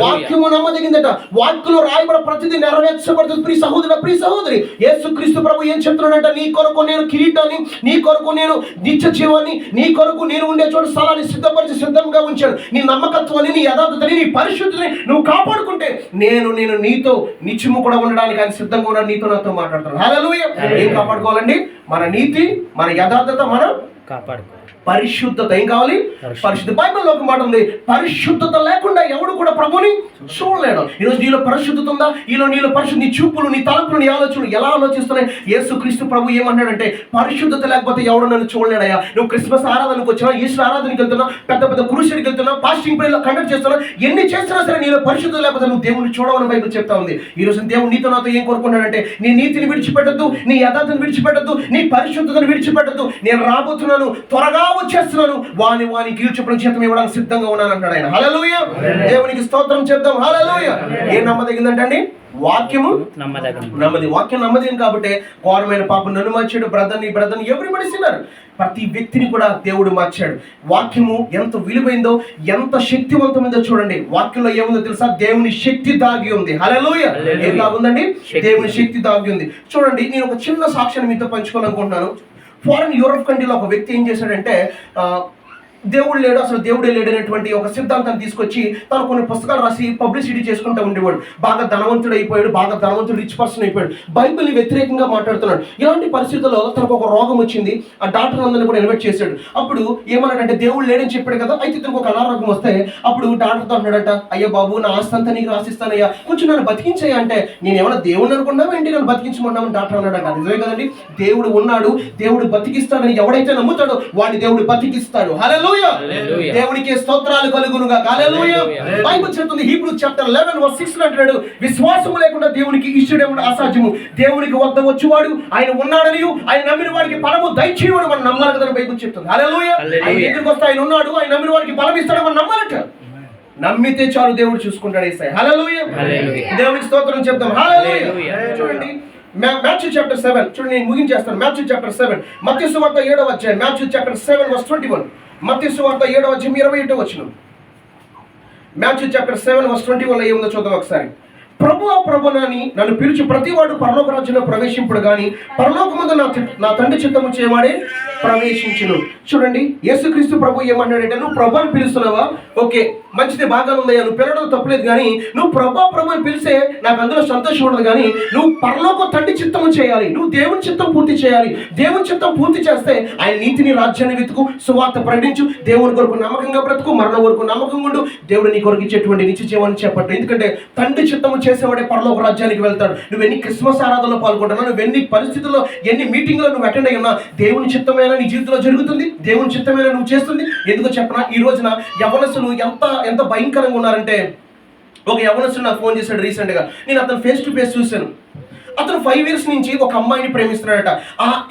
వాక్యము నమ్మదగినదట. వాక్యంలో రాయబడ ప్రతిదీ నెరవేర్చబడుతుంది. ప్రియ సహోదరుడు, ప్రియ సహోదరి, యేసుక్రీస్తు ప్రభు ఏం చెప్తున్నాడంట, నీ కొరకు నేను కిరీటాన్ని, నీ కొరకు నేను నిత్య జీవాన్ని, నీ కొరకు నేను ఉండే చోట స్థలాన్ని సిద్ధపరిచి సిద్ధంగా ఉంచాను. నీ నమ్మకత్వాన్ని, నీ యథార్థతని, నీ పరిశుద్ధిని నువ్వు కాపాడుకుంటే నేను నీతో నిత్యము కూడా ఉండడానికి ఆయన సిద్ధంగా ఉన్నాడు. నీతో నాతో మాట్లాడతాను. హల్లెలూయా. ఏం కాపాడుకోవాలండి? మన నీతి, మన యథార్థత, మనం కాపాడుకోవాలి. పరిశుద్ధత. ఏం కావాలి? పరిశుద్ధ. బైబిల్లో ఒక మాట ఉంది, పరిశుద్ధత లేకుండా ఎవడు కూడా ప్రభుని చూడలేడు. ఈరోజు నీలో పరిశుద్ధత ఉందా? నీలో పరిశుద్ధ, నీ చూపులు, నీ తలంపులు, నీ ఆలోచనలు ఎలా ఆలోచిస్తున్నాయి? యేసుక్రీస్తు ప్రభు ఏమన్నాడంటే పరిశుద్ధత లేకపోతే ఎవడు నన్ను చూడలేడయ్యా. నువ్వు క్రిస్మస్ ఆరాధనకు వచ్చినా, ఈస్టర్ ఆరాధనకి వెళ్తున్నా, పెద్ద పెద్ద క్రూషన్కి వెళ్తున్నా, ఫాస్టింగ్ ప్రేయర్లో కండక్ట్ చేస్తున్నా, ఎన్ని చేస్తున్నా సరే నీలో పరిశుద్ధత లేకపోతే నువ్వు దేవుని చూడవని బైబిల్ చెప్తా ఉంది. ఈ రోజు దేవుడు నీతో నాతో ఏం కోరుకున్నాడంటే నీ నీతిని విడిచిపెట్టద్దు, నీ యథార్థతను విడిచిపెట్టద్దు, నీ పరిశుద్ధతను విడిచిపెట్టద్దు. నేను రాబోతున్నాను, త్వరగా త్వరగా వచ్చేస్తున్నాను, వాని కీల్చుకుని జీతం ఇవ్వడానికి సిద్ధంగా ఉన్నాను అంటాడు ఆయన. హల్లెలూయా. దేవునికి స్తోత్రం చెప్దాం. హల్లెలూయా. ఏం నమ్మదగిందంటండి? వాక్యము నమ్మది. వాక్యం నమ్మదేం కాబట్టి ఘోరమైన పాపం నన్ను మార్చాడు, బ్రదర్ని ఎవరిబడి సిన్నారు. ప్రతి వ్యక్తిని కూడా దేవుడు మార్చాడు. వాక్యము ఎంత విలువైందో, ఎంత శక్తివంతమైందో చూడండి. వాక్యంలో ఏముందో తెలుసా? దేవుని శక్తి దాగి ఉంది. హల్లెలూయా. ఏం దాగి ఉందండి? దేవుని శక్తి దాగి ఉంది. చూడండి, నేను ఒక చిన్న సాక్ష్యాన్ని మీతో పంచుకోవాలనుకుంటున్నాను. ఫారెన్ యూరోప్ కంట్రీలో ఒక వ్యక్తి ఏం చేశాడంటే, దేవుడు లేడు, అసలు దేవుడే లేడు అనేటువంటి ఒక సిద్ధాంతాన్ని తీసుకొచ్చి తను కొన్ని పుస్తకాలు రాసి పబ్లిసిటీ చేసుకుంటూ ఉండేవాడు. బాగా ధనవంతుడు అయిపోయాడు, రిచ్ పర్సన్ అయిపోయాడు. బైబిల్ని వ్యతిరేకంగా మాట్లాడుతున్నాడు. ఇలాంటి పరిస్థితుల్లో తనకు ఒక రోగం వచ్చింది. ఆ డాక్టర్ అందరిని కూడా ఇన్వైట్ చేశాడు. అప్పుడు ఏమన్నాడంటే, దేవుడు లేడని చెప్పాడు కదా, అయితే తనకు ఒక అనారోగ్యం వస్తే అప్పుడు డాక్టర్తో అన్నాడంట, అయ్యా బాబు, నా ఆస్తి అంతా నీకు రాసిస్తానయ్యా, కొంచెం నన్ను బతికించాయా అంటే, నేను ఏమన్నా దేవుడిని అనుకున్నావు ఏంటి, నన్ను బతికించమన్నామని డాక్టర్ అన్నాడంట. నిజమే కదండి, దేవుడు ఉన్నాడు, దేవుడు బతికిస్తాడని ఎవడైతే నమ్ముతాడో వాడిని దేవుడు బతికిస్తాడు. హల్లెలూయా. దేవునికి స్తోత్రాలు కలుగునుగాక. హల్లెలూయా. బైబిల్ చెప్తుంది, హీబ్రూ చాప్టర్ 11:6 అంటాడు, విశ్వాసము లేకుండా దేవునికి ఇష్టడేముడు అసాధ్యము. దేవునికి వద్ద వచ్చేవాడు ఆయన ఉన్నాడని, ఆయన నమ్మిన వాడికి ఫలము దయచేయవాడు మనం నమ్మాలి కదా బైబిల్ చెప్తుంది. హల్లెలూయా. ఆయన దగ్గరికి వస్తే ఆయన ఉన్నాడు, ఆయన నమ్మిన వాడికి ఫలం ఇస్తాడు మనం నమ్మాలట. నమ్మితే చాలు, దేవుడు చూసుకుంటాడు. యేసయ్య. హల్లెలూయా. దేవునికి స్తోత్రం చెప్తాం. హల్లెలూయా. చూడండి, మాథ్యూ చాప్టర్ 7 చూడండి, నేను ముగించేస్తాను. మాథ్యూ చాప్టర్ 7, మత్తయి సువార్త 7వ అధ్యాయం. Matthew chapter 7:21. మత్తయి సువార్త 7వ అధ్యాయం 21వ వచనం. మాథ్యూ చాప్టర్ 7:21 ఏముందో చూద్దాం ఒకసారి. ప్రభునని నన్ను పిలిచి ప్రతివాడు పరలోక రాజ్యంలో ప్రవేశింపుడు గాని పరలోకమందు నా తండ్రి చిత్తము చేయవాడే ప్రవేశించును. చూడండి, యేసుక్రీస్తు ప్రభు ఏమన్నాడంటే, నువ్వు ప్రభు అని పిలుస్తున్నావా? ఓకే, మంచిది, బాగా ఉందయ్యా, నువ్వు పిలవడం తప్పలేదు. కానీ నువ్వు ప్రభు అని పిలిస్తే నాకు అందులో సంతోషం ఉండదు. కానీ నువ్వు పరలోక తండ్రి చిత్తము చేయాలి, నువ్వు దేవుని చిత్తం పూర్తి చేయాలి. దేవుని చిత్తం పూర్తి చేస్తే ఆయన నీతిని, రాజ్యాన్ని వెతుకు, సువార్త ప్రకటించు, దేవుని కొరకు నమ్మకంగా బ్రతుకు, మరణం వరకు నమ్మకంగా ఉండు, దేవుడు నీ కొరకు ఇచ్చేటువంటి నిత్య జీవాన్ని చేపట్టు. ఎందుకంటే తండ్రి చిత్తము చేసేవాడే పరలోక రాజ్యానికి వెళ్తాడు. నువ్వు ఎన్ని క్రిస్మస్ ఆరాధనలో పాల్గొంటున్నా, నువ్వు ఎన్ని పరిస్థితుల్లో, ఎన్ని మీటింగ్లో నువ్వు అటెండ్ అయ్యి ఉన్నా, దేవుని చిత్తమైన నీ జీవితంలో జరుగుతుంది, దేవుని చిత్తమైన నువ్వు చేస్తుంది. ఎందుకో చెప్పనా, ఈ రోజున యవనస్తులు ఎంత భయంకరంగా ఉన్నారంటే, ఒక యవనస్తుడు నాకు ఫోన్ చేశాడు రీసెంట్గా. నేను అతను ఫేస్ టు ఫేస్ చూశాను. అతను 5 years నుంచి ఒక అమ్మాయిని ప్రేమిస్తున్నాడట.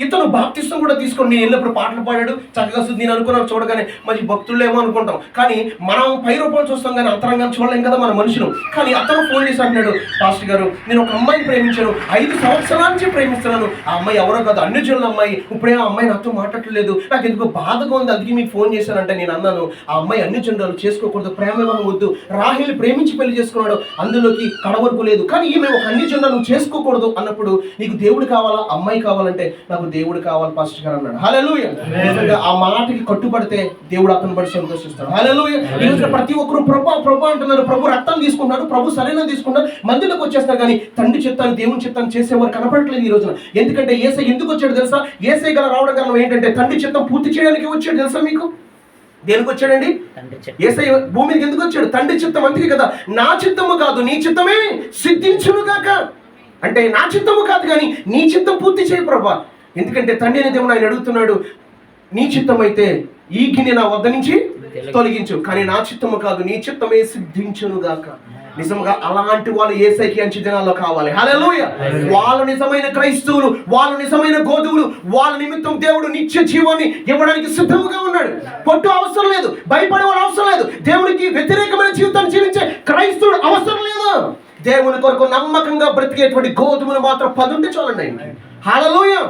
ఇతను బాప్తిస్తం కూడా తీసుకొని నేను వెళ్ళినప్పుడు పాటలు పాడాడు చక్కగా. నేను అనుకున్నాను, చూడగానే మంచి భక్తులేమో అనుకుంటాం, కానీ మనం పై రూపాయలు చూస్తాం కానీ అంతరంగాన్ని చూడలేం కదా మన మనుషులు. కానీ అతను ఫోన్ చేసి అంటున్నాడు, పాస్టర్ గారు, నేను ఒక అమ్మాయిని ప్రేమించాను, 5 సంవత్సరాల నుంచి ప్రేమిస్తున్నాను. ఆ అమ్మాయి ఎవరో కాదు, అన్ని జనుల అమ్మాయి. ఇప్పుడే ఆ అమ్మాయి నాతో మాట్లాడలేదు, నాకు ఎందుకు బాధగా ఉంది, అందుకే మీకు ఫోన్ చేశానంటే నేను అన్నాను, ఆ అమ్మాయి అన్ని జనులు చేసుకోకూడదు, ప్రేమ వద్దు. రాహేలు ప్రేమించి పెళ్లి చేసుకున్నాడు, అందులోకి కడవరకు లేదు. కానీ ఈమె ఒక అన్ని జనులు నువ్వు చేసుకోకూడదు అన్నప్పుడు, నీకు దేవుడు కావాలా, అమ్మాయి కావాలంటే నాకు దేవుడు కావాలి పాస్టర్ గారు అన్నాడు. హల్లెలూయా. నిజంగా ఆ మాటకి కట్టుబడితే దేవుడు అతను బట్టి సంతోషిస్తాడు. హల్లెలూయా. ఈ రోజున ప్రతి ఒక్కరు ప్రభు అంటున్నారు, ప్రభు రక్తం తీసుకుంటున్నారు, ప్రభు సరైన తీసుకుంటారు, మందిలోకి వచ్చేస్తారు. కానీ తండ్రి చిత్తాన్ని, దేవుని చిత్తాన్ని చేసేవారు కనపడట్లేదు ఈ రోజున. ఎందుకంటే యేసయ్య ఎందుకు వచ్చాడు తెలుసా? యేసయ్య గల రావడం కారణం ఏంటంటే తండ్రి చిత్తం పూర్తి చేయడానికి వచ్చాడు. తెలుసా మీకు? దేనికి వచ్చాడండి? యేసయ్య భూమి మీదకి ఎందుకు వచ్చాడు? తండ్రి చిత్తం. అందుకే కదా, నా చిత్తము కాదు నీ చిత్తమే సిద్ధించును గాక. అంటే నా చిత్తము కాదు కానీ నీ చిత్తం పూర్తి చేయి ప్రభా. ఎందుకంటే తండ్రి అనే దేవుడు ఆయన అడుగుతున్నాడు, నీ చిత్తం అయితే ఈ గిన్నె నా వద్ద నుంచి తొలగించు, కానీ నా చిత్తము కాదు నీ చిత్తమే సిద్ధించును గాక. నిజంగా అలాంటి వాళ్ళు యేసయ్యకి అంచె దినాల్లో కావాలి. హల్లెలూయా. వాళ్ళు నిజమైన క్రైస్తవులు, వాళ్ళు నిజమైన గోధువులు. వాళ్ళ నిమిత్తం దేవుడు నిత్య జీవాన్ని ఇవ్వడానికి సిద్ధంగా ఉన్నాడు. పొట్టు అవసరం లేదు, భయపడేవాడు అవసరం లేదు, దేవునికి వ్యతిరేకమైన జీవితాన్ని జీవించే క్రైస్తవుడు అవసరం లేదు. దేవుని కొరకు నమ్మకంగా బ్రతికేటువంటి గోధుమలు మాత్రం 10 ఉంటే చాలండి. హల్లెలూయా.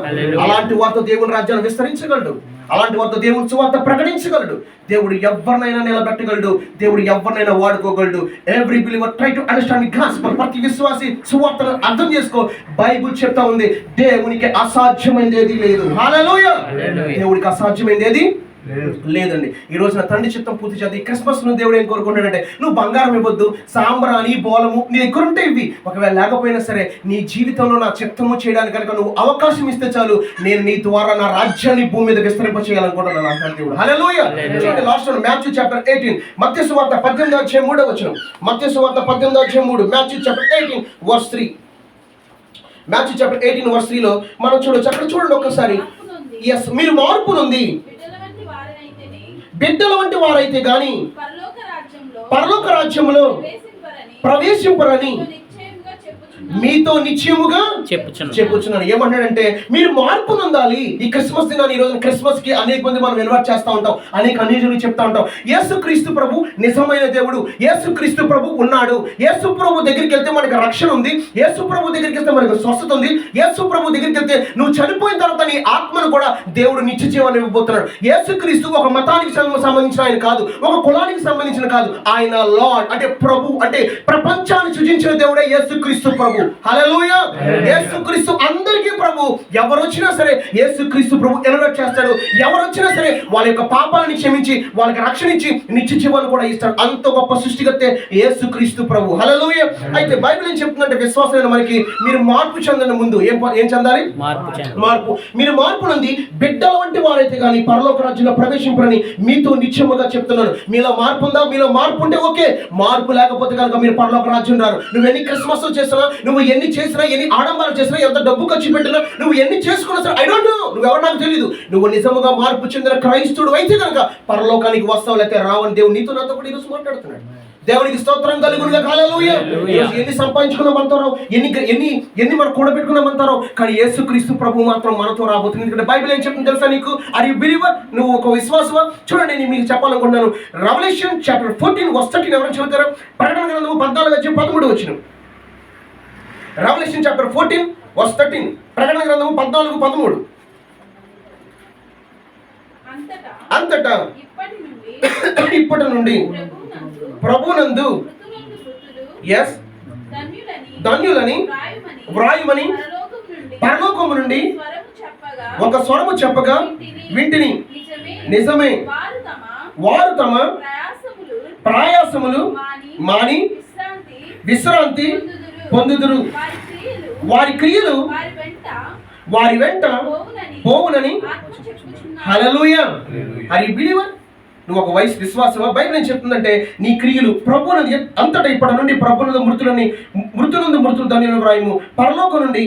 అలాంటి వారితో దేవుని రాజ్యాన్ని విస్తరించగలడు, అలాంటి వారితో దేవుని సువార్త ప్రకటించగలడు. దేవుడు ఎవరినైనా నిలబెట్టగలడు, దేవుడు ఎవరినైనా వాడుకోగలడు. Every believer try to understand the gospel. ప్రతి విశ్వాసి సువార్తను అర్థం చేసుకో. బైబిల్ చెప్తా ఉంది, దేవునికి అసాధ్యమైనది ఏది లేదు. హల్లెలూయా. దేవుడికి అసాధ్యమైనది ఏది లేదండి. ఈ రోజున తండ్రి చిత్తం పూర్తి చేద్దాం. ఈ క్రిస్మస్ ను దేవుడు ఏం కోరుకుంటాడంటే, నువ్వు బంగారం ఇవ్వద్దు, సాంబ్రాణి, బోలము నీ దగ్గర ఉంటే ఇవి. ఒకవేళ లేకపోయినా సరే నీ జీవితంలో నా చిత్తము చేయడానికి కనుక నువ్వు అవకాశం ఇస్తే చాలు, నేను నీ ద్వారా నా రాజ్యాన్ని భూమి మీద విస్తరింప చేయాలనుకుంటున్నాను అంటాడు దేవుడు. హల్లెలూయా. లాస్ట్ మాథ్యూ చాప్టర్ 18, మత్తయి సువార్త 18:3. మత్తయి సువార్త 18:3, మాథ్యూ చాప్టర్ 18:3. మాథ్యూ చాప్టర్ 18:3లో మనం చూడొచ్చు. అక్కడ చూడండి ఒక్కసారి. ఎస్, మీరు మార్పు నుండి బిడ్డల వంటి వారైతే గాని పరలోక రాజ్యంలో ప్రవేశింపరని మీతో నిశ్చయముగా చెప్పుచున్నాను. ఏమన్నాడంటే మీరు మార్పు నొందాలి. ఈ క్రిస్మస్ దినాన్ని, ఈ రోజు క్రిస్మస్ కి అనేక మంది మనం ఇన్వైట్ చేస్తూ ఉంటాం, అనేక అన్యజనులు చెప్తా ఉంటాం. యేసుక్రీస్తు ప్రభు నిజమైన దేవుడు, యేసుక్రీస్తు ప్రభు ఉన్నాడు, యేసు ప్రభు దగ్గరికి వెళ్తే మనకు రక్షణ ఉంది, యేసు ప్రభు దగ్గరికి వెళ్తే మనకు స్వస్థత ఉంది, యేసు ప్రభు దగ్గరికి వెళ్తే నువ్వు చనిపోయిన తర్వాత నీ ఆత్మను కూడా దేవుడు నిత్య జీవాన్ని ఇవ్వబోతున్నాడు. యేసుక్రీస్తు ఒక మతానికి సంబంధించిన ఆయన కాదు, ఒక కులానికి సంబంధించిన కాదు, ఆయన లార్డ్ అంటే ప్రభు, అంటే ప్రపంచాన్ని సృజించిన దేవుడే యేసుక్రీస్తు ప్రభు. హల్లెలూయా. యేసుక్రీస్తు అందరికీ ప్రభు. ఎవరు వచ్చినా సరే యేసుక్రీస్తు ప్రభు ఎనరోట్ చేస్తాడు. ఎవరు వచ్చినా సరే వాళ్ళ యొక్క పాపాలను క్షమించి వాళ్ళకి రక్షణ ఇచ్చి నిత్య జీవాన్ని కూడా ఇస్తాడు. అంత గొప్ప సృష్టికర్తే యేసుక్రీస్తు ప్రభు. హల్లెలూయా. అయితే బైబిల్ ఏం చెప్తుందంటే విశ్వాసమైన మనకి మీరు మార్పు చెందని ముందు ఏం చెందాలి? మార్పు. మీరు మార్పు నంది బిడ్డల వంటి వారైతే కానీ పరలోక రాజ్యంలో ప్రవేశింపరని మీతో నిశ్చయముగా చెప్తున్నాను. మీలో మార్పు ఉందా? మీలో మార్పు ఉంటే ఓకే. మార్పు లేకపోతే కనుక మీరు పరలోక రాజ్యం రారు. నువ్వు ఎన్ని క్రిస్మస్ చేసినా, నువ్వు ఎన్ని చేసినా, ఎన్ని ఆడంబరాలు చేసినా, ఎంత డబ్బు ఖర్చు పెట్టినా, నువ్వు ఎన్ని చేసుకున్నా సరే ఐ డోంట్ నో, నువ్వెవరు నాకు తెలియదు. నువ్వు నిజముగా మార్పు చెందిన క్రైస్తవుడు అయితే కనుక పరలోకానికి వస్తావు, లేకపోతే రావని దేవుడు నీతో నాతో కూడా ఈరోజు మాట్లాడుతున్నాడు. దేవునికి స్తోత్రం కలుగునుగా. హల్లెలూయా. ఎన్ని సంపాదించుకున్నామంటారో, ఎన్ని మనం కూడబెట్టుకున్నామంటారో, కానీ యేసుక్రీస్తు ప్రభు మాత్రం మనతో రాబోతుంది. ఎందుకంటే బైబిల్ ఏం చెప్తుంది తెలుసా నీకు? Are you believer? నువ్వు ఒక విశ్వాసమా? చూడండి, నేను మీకు చెప్పాలనుకుంటున్నాను. రెవల్యూషన్ చాప్టర్ 14 verse 13 ఎవరైనా చదువుతారా? ప్రకటన గ్రంథము 14-13 రెవల్యూషన్ చాప్టర్ 14 verse 13, ప్రకటన గ్రంథము 14-13. అంతటా ఇప్పటి నుండి ప్రభునందు ధన్యులని వ్రాయుమని పరలోకము నుండి ఒక స్వరము చెప్పగా వింటిని. నిజమే, వారు తమ ప్రయాసములు మాని విశ్రాంతి పొందుదురు, వారి క్రియలు వారి వెంట పోవునని. హల్లెలూయా. Are you believer? నువ్వు ఒక విశ్వాసమా? బైబిల్ ఏం చెప్తుందంటే నీ క్రియలు ప్రభువునందు అంతటా ఇప్పటి నుండి ప్రభువునందు మృతులు ధన్యులను వ్రాయము, పరలోకం నుండి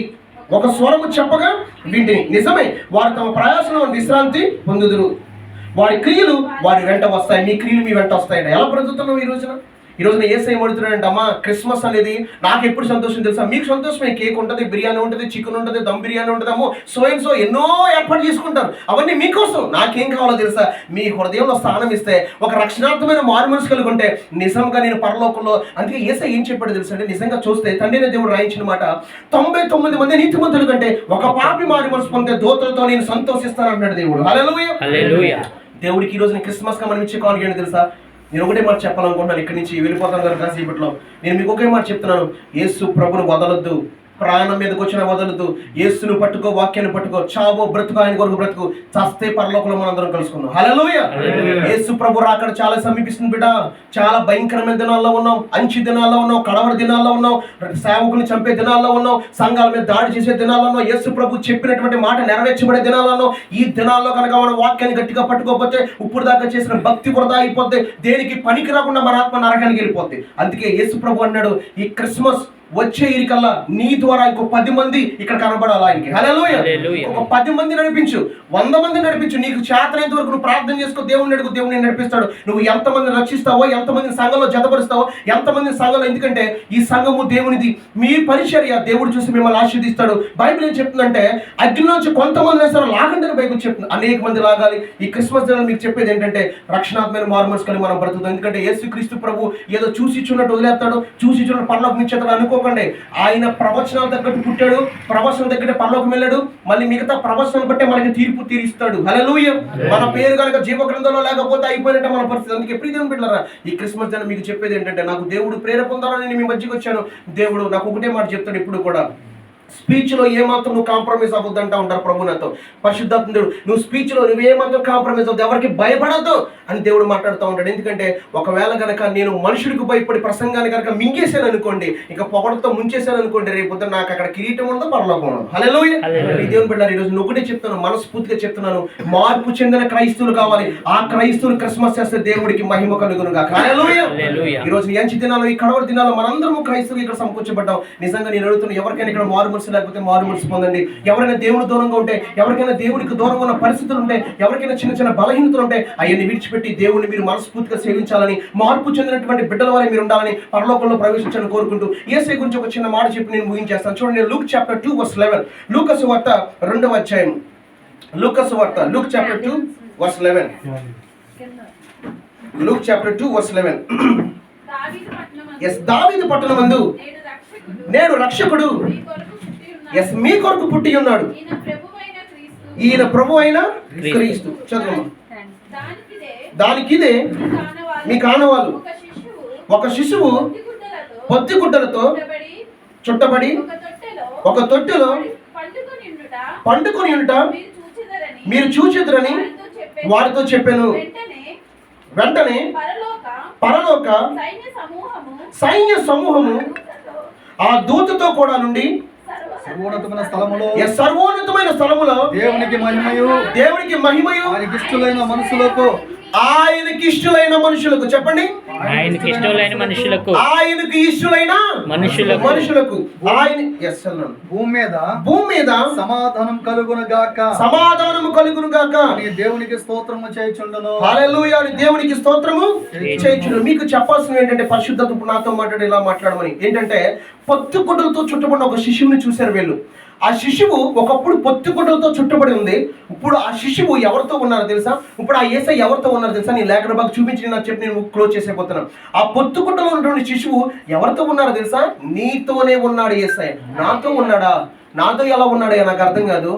ఒక స్వరము చెప్పగా వింటిని. నిజమే, వారు తమ ప్రయాసంలో విశ్రాంతి పొందుదురు, వారి క్రియలు వారి వెంట వస్తాయి. మీ క్రియలు మీ వెంట వస్తాయి. ఎలా బ్రతుకుతున్నావు ఈ రోజున? ఈ రోజున యేసయ్య అడుగుతున్నాడంటే, అమ్మా క్రిస్మస్ అనేది నాకు ఎప్పుడు సంతోషం తెలుసా? మీకు సంతోషమే. కేక్ ఉంటుంది, బిర్యానీ ఉంటుంది, చికెన్ ఉంటుంది, దమ్ బిర్యానీ ఉంటుంది, అమ్మో సో ఎన్నో ఏర్పాటు చేసుకుంటారు. అవన్నీ మీకోసం. నాకేం కావాలో తెలుసా? మీ హృదయంలో స్థానం ఇస్తే, ఒక రక్షణార్థమైన మారు మనసు కలిగి ఉంటే నిజంగా నేను పరలోకంలో. అందుకే యేసయ్య ఏం చెప్పాడు తెలుసా అంటే, నిజంగా చూస్తే తండ్రిని దేవుడు రాయించిన మాట, 99 మంది నీతిమంతుల కంటే ఒక పాపి మారు మనసు పొందే దూతలతో నేను సంతోషిస్తాను అన్నాడు దేవుడు. హల్లెలూయా. దేవుడికి ఈ రోజున క్రిస్మస్ గా మనం ఇచ్చే కానుక ఏంటో తెలుసా? నేను ఒకటే మాట చెప్పాలనుకుంటున్నాను. ఇక్కడి నుంచి వెళ్ళిపోతాను కనుక కాసేపట్లో నేను మీకు ఒకే మాట చెప్తున్నాను. యేసు ప్రభును వదలొద్దు, ప్రాణం మీదకి వచ్చిన వదలొద్దు. యేసును పట్టుకో, వాక్యాన్ని పట్టుకో. చావో బ్రతుకు, ఆయన కొరకు బ్రతుకు. చస్తే పరలోకంలో మనందరం కలుసుకున్నాం. హల్లెలూయా. యేసు ప్రభు రాకడ చాలా సమీపిస్తుంది బిడ్డ. చాలా భయంకరమైన దినాల్లో ఉన్నాం, అంచి దినాల్లో ఉన్నాం, కడవర దినాల్లో ఉన్నాం, సేవకుని చంపే దినాల్లో ఉన్నాం, సంఘాల మీద దాడి చేసే దినాల్లో ఉన్నాం, యేసు ప్రభు చెప్పినటువంటి మాట నెరవేర్చబడే దినాల్లో. ఈ దినాల్లో కనుక మనం వాక్యాన్ని గట్టిగా పట్టుకోకపోతే ఇప్పుడు దాకా చేసిన భక్తి వృధా అయిపోతే, దేనికి పనికి రాకుండా మన ఆత్మ నరకానికి వెళ్ళిపోద్ది. అందుకే యేసు ప్రభు అన్నాడు, ఈ క్రిస్మస్ వచ్చే ఇరికల్లా నీ ద్వారా ఇంకో 10 మంది ఇక్కడ కనబడాలి ఆయనకి. హల్లెలూయా. ఒక 10 మంది నడిపించు, 100 మంది నడిపించు. నీకు చేతనైనంత వరకు నువ్వు ప్రార్థన చేసుకో, దేవుడిని అడుగు, దేవుడిని నడిపిస్తాడు. నువ్వు ఎంతమందిని రక్షిస్తావో, ఎంతమందిని సంఘంలో జతపరుస్తావో, ఎంతమందిని సంఘంలో. ఎందుకంటే ఈ సంఘము దేవునిది. మీ పరిచర్య దేవుడు చూసి మిమ్మల్ని ఆశీర్దిస్తాడు. బైబిల్ ఏం చెప్తుందంటే, అగ్నిలోంచి కొంతమంది వేస్తారు లాగండి అని బైబిల్ చెప్తుంది. అనేక మంది లాగాలి. ఈ క్రిస్మస్ దినాలు మీకు చెప్పేది ఏంటంటే, రక్షణాత్మైన మారుమనసు కలిగి మనం బ్రతుకుతాం. ఎందుకంటే యేసుక్రీస్తు ప్రభు ఏదో చూసి చూడట్టు వదిలేస్తాడు, చూసి చూడట్టు పరలోకం ఇచ్చేస్తాడు అనుకో. ఆయన ప్రవచనాలు తగ్గట్టు పుట్టాడు, ప్రవచనం తగ్గట్టు పరలోకం వెళ్ళాడు. మళ్ళీ మిగతా ప్రవచనాలు బట్టే మనకి తీర్పు తీరుస్తాడు. హల్లెలూయా. మన పేరు కనుక జీవ గ్రంథంలో లేకపోతే అయిపోయినట్టే మన పరిస్థితి. అందుకే ప్రియమైన బిడ్డలారా, ఈ క్రిస్మస్ దినం మీకు చెప్పేది ఏంటంటే, నాకు దేవుడు ప్రేరణ పొందాలని నేను మీ మధ్యకి వచ్చాను. దేవుడు నాకు ఒకటే మాట చెప్తాడు ఇప్పుడు కూడా, స్పీచ్లో ఏమాత్రం నువ్వు కాంప్రమైజ్ అవ్వద్దు అంటా ఉంటారు ప్రభు నాతో. పరిశుద్ధాత్మ దేవుడు, నువ్వు స్పీచ్లో నువ్వేమాత్రం కాంప్రమైజ్ అవ్వద్దు, ఎవరికి భయపడద్దు అని దేవుడు మాట్లాడుతూ ఉంటాడు. ఎందుకంటే ఒకవేళ కనుక నేను మనుషుడికి భయపడి ప్రసంగాన్ని కనుక మింగేసాను అనుకోండి, ఇంకా పొగడతో ముంచేసాను అనుకోండి, రేపు నాకు అక్కడ కిరీటం ఉండదు, పరలోకం ఉండదు. హల్లెలూయా. ఈ దేవుని బిడ్డలారా, ఈరోజు నువ్వు ఒకటే చెప్తాను, మనస్ఫూర్తిగా చెప్తున్నాను, మార్పు చెందిన క్రైస్తవులు కావాలి. ఆ క్రైస్తవులు క్రిస్మస్ చేస్తే దేవుడికి మహిమ కలుగునుగా. హల్లెలూయా. ఈ రోజు ఎంచి దినాలు, ఈ కడవరి దినాలు మనందరము క్రైస్తవులు ఇక్కడ సమకూర్చబడ్డాం. నిజంగా నేను అడుగుతున్నా, ఎవరికైనా ఇక్కడ మారు మనసు లేకపోతే మారు మనసు పొందండి. ఎవరైనా దేవుని దూరంగా ఉంటే, ఎవరికైనా దేవునికి దూరంగా ఉన్న పరిస్థితులు ఉంటే, ఎవరికైనా చిన్న చిన్న బలహీనతలు ఉంటే అవన్నీ విడిచిపెట్టి దేవుని మీరు మనస్ఫూర్తిగా సేవించాలని, మార్పు చెందినటువంటి బిడ్డల వల్ల మీరు ఉండాలని, పరలోకంలో ప్రవేశించాలని కోరుకుంటూ యేసయ్య గురించి ఒక చిన్న మాట చెప్పి నేను ముగించేస్తాను. చూడండి, లూక్ చాప్టర్ 2 verse 11. లూకా సువార్త 2వ అధ్యాయం. లూకా సువార్త, Luke chapter 2 verse 11. Luke chapter 2 verse 11. దావీదు పట్టణమందు నేడు రక్షకుడు మీ కొరకు పుట్టి ఉన్నాడు. ఈయన ప్రభు అయిన క్రీస్తు. చదువు. దానికిదే మీ కానవాలు, ఒక శిశువు పొత్తిగుడ్డలతో చుట్టబడి ఒక తొట్టెలో పండుకొని ఉంట మీరు చూచెదరని వారితో చెప్పాను. వెంటనే పరలోక సైన్య సమూహము ఆ దూతతో కూడా నుండి సర్వోన్నతమైన స్థలములో దేవునికి మహిమయు ఆయనకి ఇష్టలైన మనుషులకు చెప్పండి, ఆయనకి ఇష్టమైన మనుషులకు ఆయన భూమి మీద సమాధానం కలుగును గాక దేవునికి స్తోత్రము చేయుచుండును. హల్లెలూయా అని దేవునికి స్తోత్రము చేయుచుండును. మీకు చెప్పాల్సింది ఏంటంటే, పరిశుద్ధత నాతో మాట్లాడి ఇలా మాట్లాడమని ఏంటంటే, పొత్తిగుడ్డలతో చుట్టబడిన ఒక శిశువుని చూశారు వీళ్ళు. ఆ శిశువు ఒకప్పుడు పొత్తిగుడ్డలతో చుట్టబడి ఉంది. ఇప్పుడు ఆ శిశువు ఎవరితో ఉన్నారో తెలుసా? ఇప్పుడు ఆ యేసయ్య ఎవరితో ఉన్నారో తెలుసా? నీ లేఖన బాగా చూపించి నాకు చెప్పి నేను క్లోజ్ చేసేపోతున్నాను. ఆ పొత్తిగుడ్డలో ఉన్నటువంటి శిశువు ఎవరితో ఉన్నారో తెలుసా? నీతోనే ఉన్నాడు యేసయ్య. నాతో ఉన్నాడా? నాతో ఎలా ఉన్నాడా? నాకు అర్థం కాదు.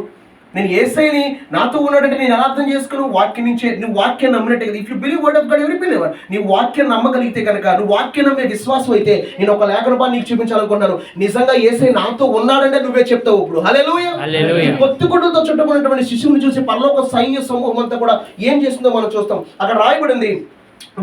నేను యేసయ్యని నాతో ఉన్నాడంటే నేను ఎలా అర్థం చేసుకుని వాక్యం నుంచే నువ్వు వాక్యం నమ్మినట్టే కదా. If you believe word of God every believer. నీ వాక్యం నమ్మగలిగితే కనుక, నువ్వు వాక్యం నమ్మే విశ్వాసం అయితే, నేను ఒక లేఖన బాగా నీకు చూపించాలనుకున్నాను. నిజంగా యేసయ్య నాతో ఉన్నాడంటే నువ్వే చెప్తావు ఇప్పుడు. హల్లెలూయా. ఈ పొత్తిగుడ్డలతో చుట్టబడినటువంటి శిశువుని చూసి పరలోక సైన్య సమూహం అంతా కూడా ఏం చేస్తుందో మనం చూస్తాం. అక్కడ రాయబడింది.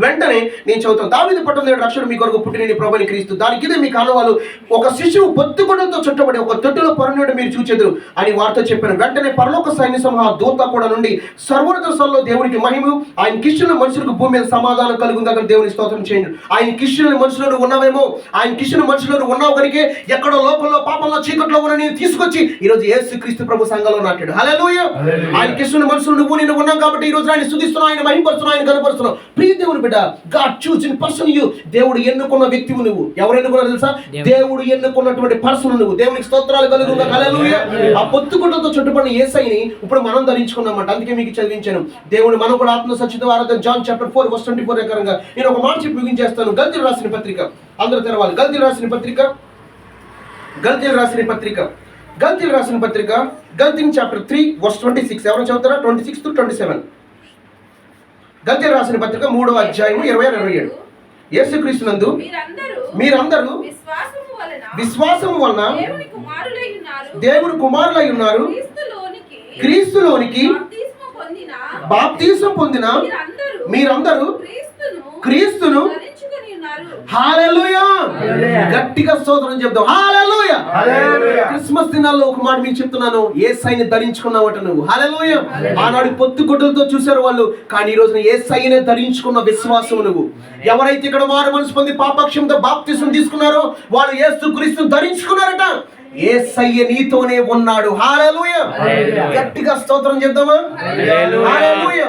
వెంటనే నేను చదువుతాను. దావీదు పట్టణంలో రక్షకుడు మీ కొరకు పుట్టిన ప్రభువైన క్రీస్తు. దానికిదే మీ కానవాలు, ఒక శిశువు పొత్తిగుడ్డలతో చుట్టబడి ఒక తొట్టెలో పరున్నాడు మీరు చూచెదరు అని వారితో చెప్పాను. వెంటనే పరలోక సైన్య సమూహ దూత కూడా నుండి సర్వోన్నత స్థలంలో దేవునికి మహిమ, ఆయన కిష్టుల మనుషులకు భూమి మీద సమాధానం కలుగుందని దేవుని స్తోత్రం చేయండి. ఆయన కిష్టుల మనుషులను ఉన్నావేమో, ఆయన కిష్టుల మనుషులను ఉన్నావు కనుకే ఎక్కడో లోపంలో పాపంలో చీకట్లో ఉన్న నేను తీసుకొచ్చి ఈరోజు యేసు క్రీస్తు ప్రభు సంఘంలో నాటాడు. హల్లెలూయా. ఆయన కిష్టుల మనుషులు నువ్వు నేను ఉన్నాం కాబట్టి ఈ రోజు ఆయన స్తుతిస్తున్నావు, ఆయన మహిమపరుస్తున్నావు, ఆయన కనపరుస్తున్నావు. ప్రియ దేవుని బిడ్డ, గాడ్ చూసిన పర్సన్ యు. దేవుడు ఎన్నుకున్న వ్యక్తివు నువ్వు. ఎవరు ఎన్నుకున్నారు తెలుసా? దేవుడు ఎన్నుకున్నటువంటి పర్సన్ నువ్వు. దేవునికి స్తోత్రాలు కలుగుగా. హల్లెలూయా. ఆ పొత్తిగుడ్డలతో చుట్టుపడిన యేసయ్యని ఇప్పుడు మనం ధరించుకున్నామంట. అందుకే మీకు చదివించాను. దేవుడు మనం కూడా ఆత్మ సత్యతో ఆరాధన. జాన్ చాప్టర్ 4 verse 24 ప్రకారంగా నేను ఒక మాట చెప్పి ముగించేస్తాను. గల్తీలు రాసిన పత్రిక అందరూ తెరవాలి. గల్తీలు రాసిన పత్రిక గల్తీ చాప్టర్ 3 verse 26. ఎవరు చదువుతారా? 26 to 27. గల్తీలు రాసిన పత్రిక 3వ అధ్యాయం 26-27. యేసుక్రీస్తునందు మీరందరూ విశ్వాసము వలన దేవుని కుమారులై ఉన్నారు. క్రీస్తులోనికి బాప్తిసం పొందిన మీరందరూ క్రీస్తును. హల్లెలూయా. గట్టిగా స్తోత్రం చెప్దాం. హల్లెలూయా. క్రిస్మస్ దినాల్లో ఒక మాట మీకు చెప్తున్నాను, యేసయ్యని ధరించుకున్నావట నువ్వు. హల్లెలూయా. ఆనాడు పొత్తిగుడ్డలతో చూశారు వాళ్ళు, కానీ ఈ రోజున యేసయ్యనే ధరించుకున్న విశ్వాసం నువ్వు. ఎవరైతే ఇక్కడ మారు మనసు పొంది పాపక్షంతో బాప్తిసం తీసుకున్నారో వాళ్ళు యేసుక్రీస్తును ధరించుకున్నారట. యేసయ్య నీతోనే ఉన్నాడు. హల్లెలూయా. గట్టిగా స్తోత్రం చెప్దామా? హల్లెలూయా.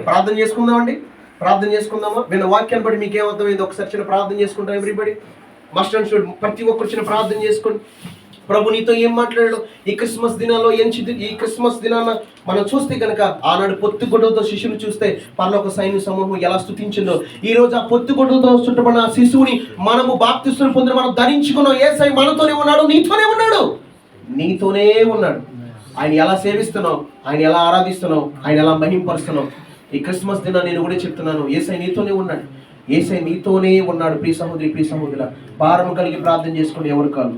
ప్రార్థన చేసుకుందామా? విన్న వాక్యాన్ని బట్టి మీకు ఏమర్థమైంది ఒకసారి చిన్న ప్రార్థన చేసుకుంటాం. ఎవ్రీబడి మస్ట్ అండ్ షుడ్, ప్రతి ఒక్కరు చిన్న ప్రార్థన చేసుకోండి. ప్రభు నీతో ఏం మాట్లాడాడు ఈ క్రిస్మస్ దినాల్లో? ఈ క్రిస్మస్ దినాన మనం చూస్తే కనుక ఆనాడు పొత్తిగుడ్డలతో శిశువుని చూస్తే పరలోక సైన్య సమూహం ఎలా స్తుతించిందో, ఈ రోజు ఆ పొత్తిగుడ్డలతో చుట్టబడిన ఆ శిశువుని మనము బాప్తిస్మం పొందిన మనం ధరించుకున్నాం. యేసయ్య మనతోనే ఉన్నాడు, నీతోనే ఉన్నాడు. ఆయన ఎలా సేవిస్తున్నావు, ఆయన ఎలా ఆరాధిస్తున్నావు, ఆయన ఎలా మహింపరుస్తున్నావు? ఈ క్రిస్మస్ దిన నేను కూడా చెప్తున్నాను, యేసయ్య నీతోనే ఉన్నాడు. ప్రియ సహోదరి, ప్రియ సహోదరుల, భారము కలిగి ప్రార్థన చేసుకోండి. ఎవరు కాదు.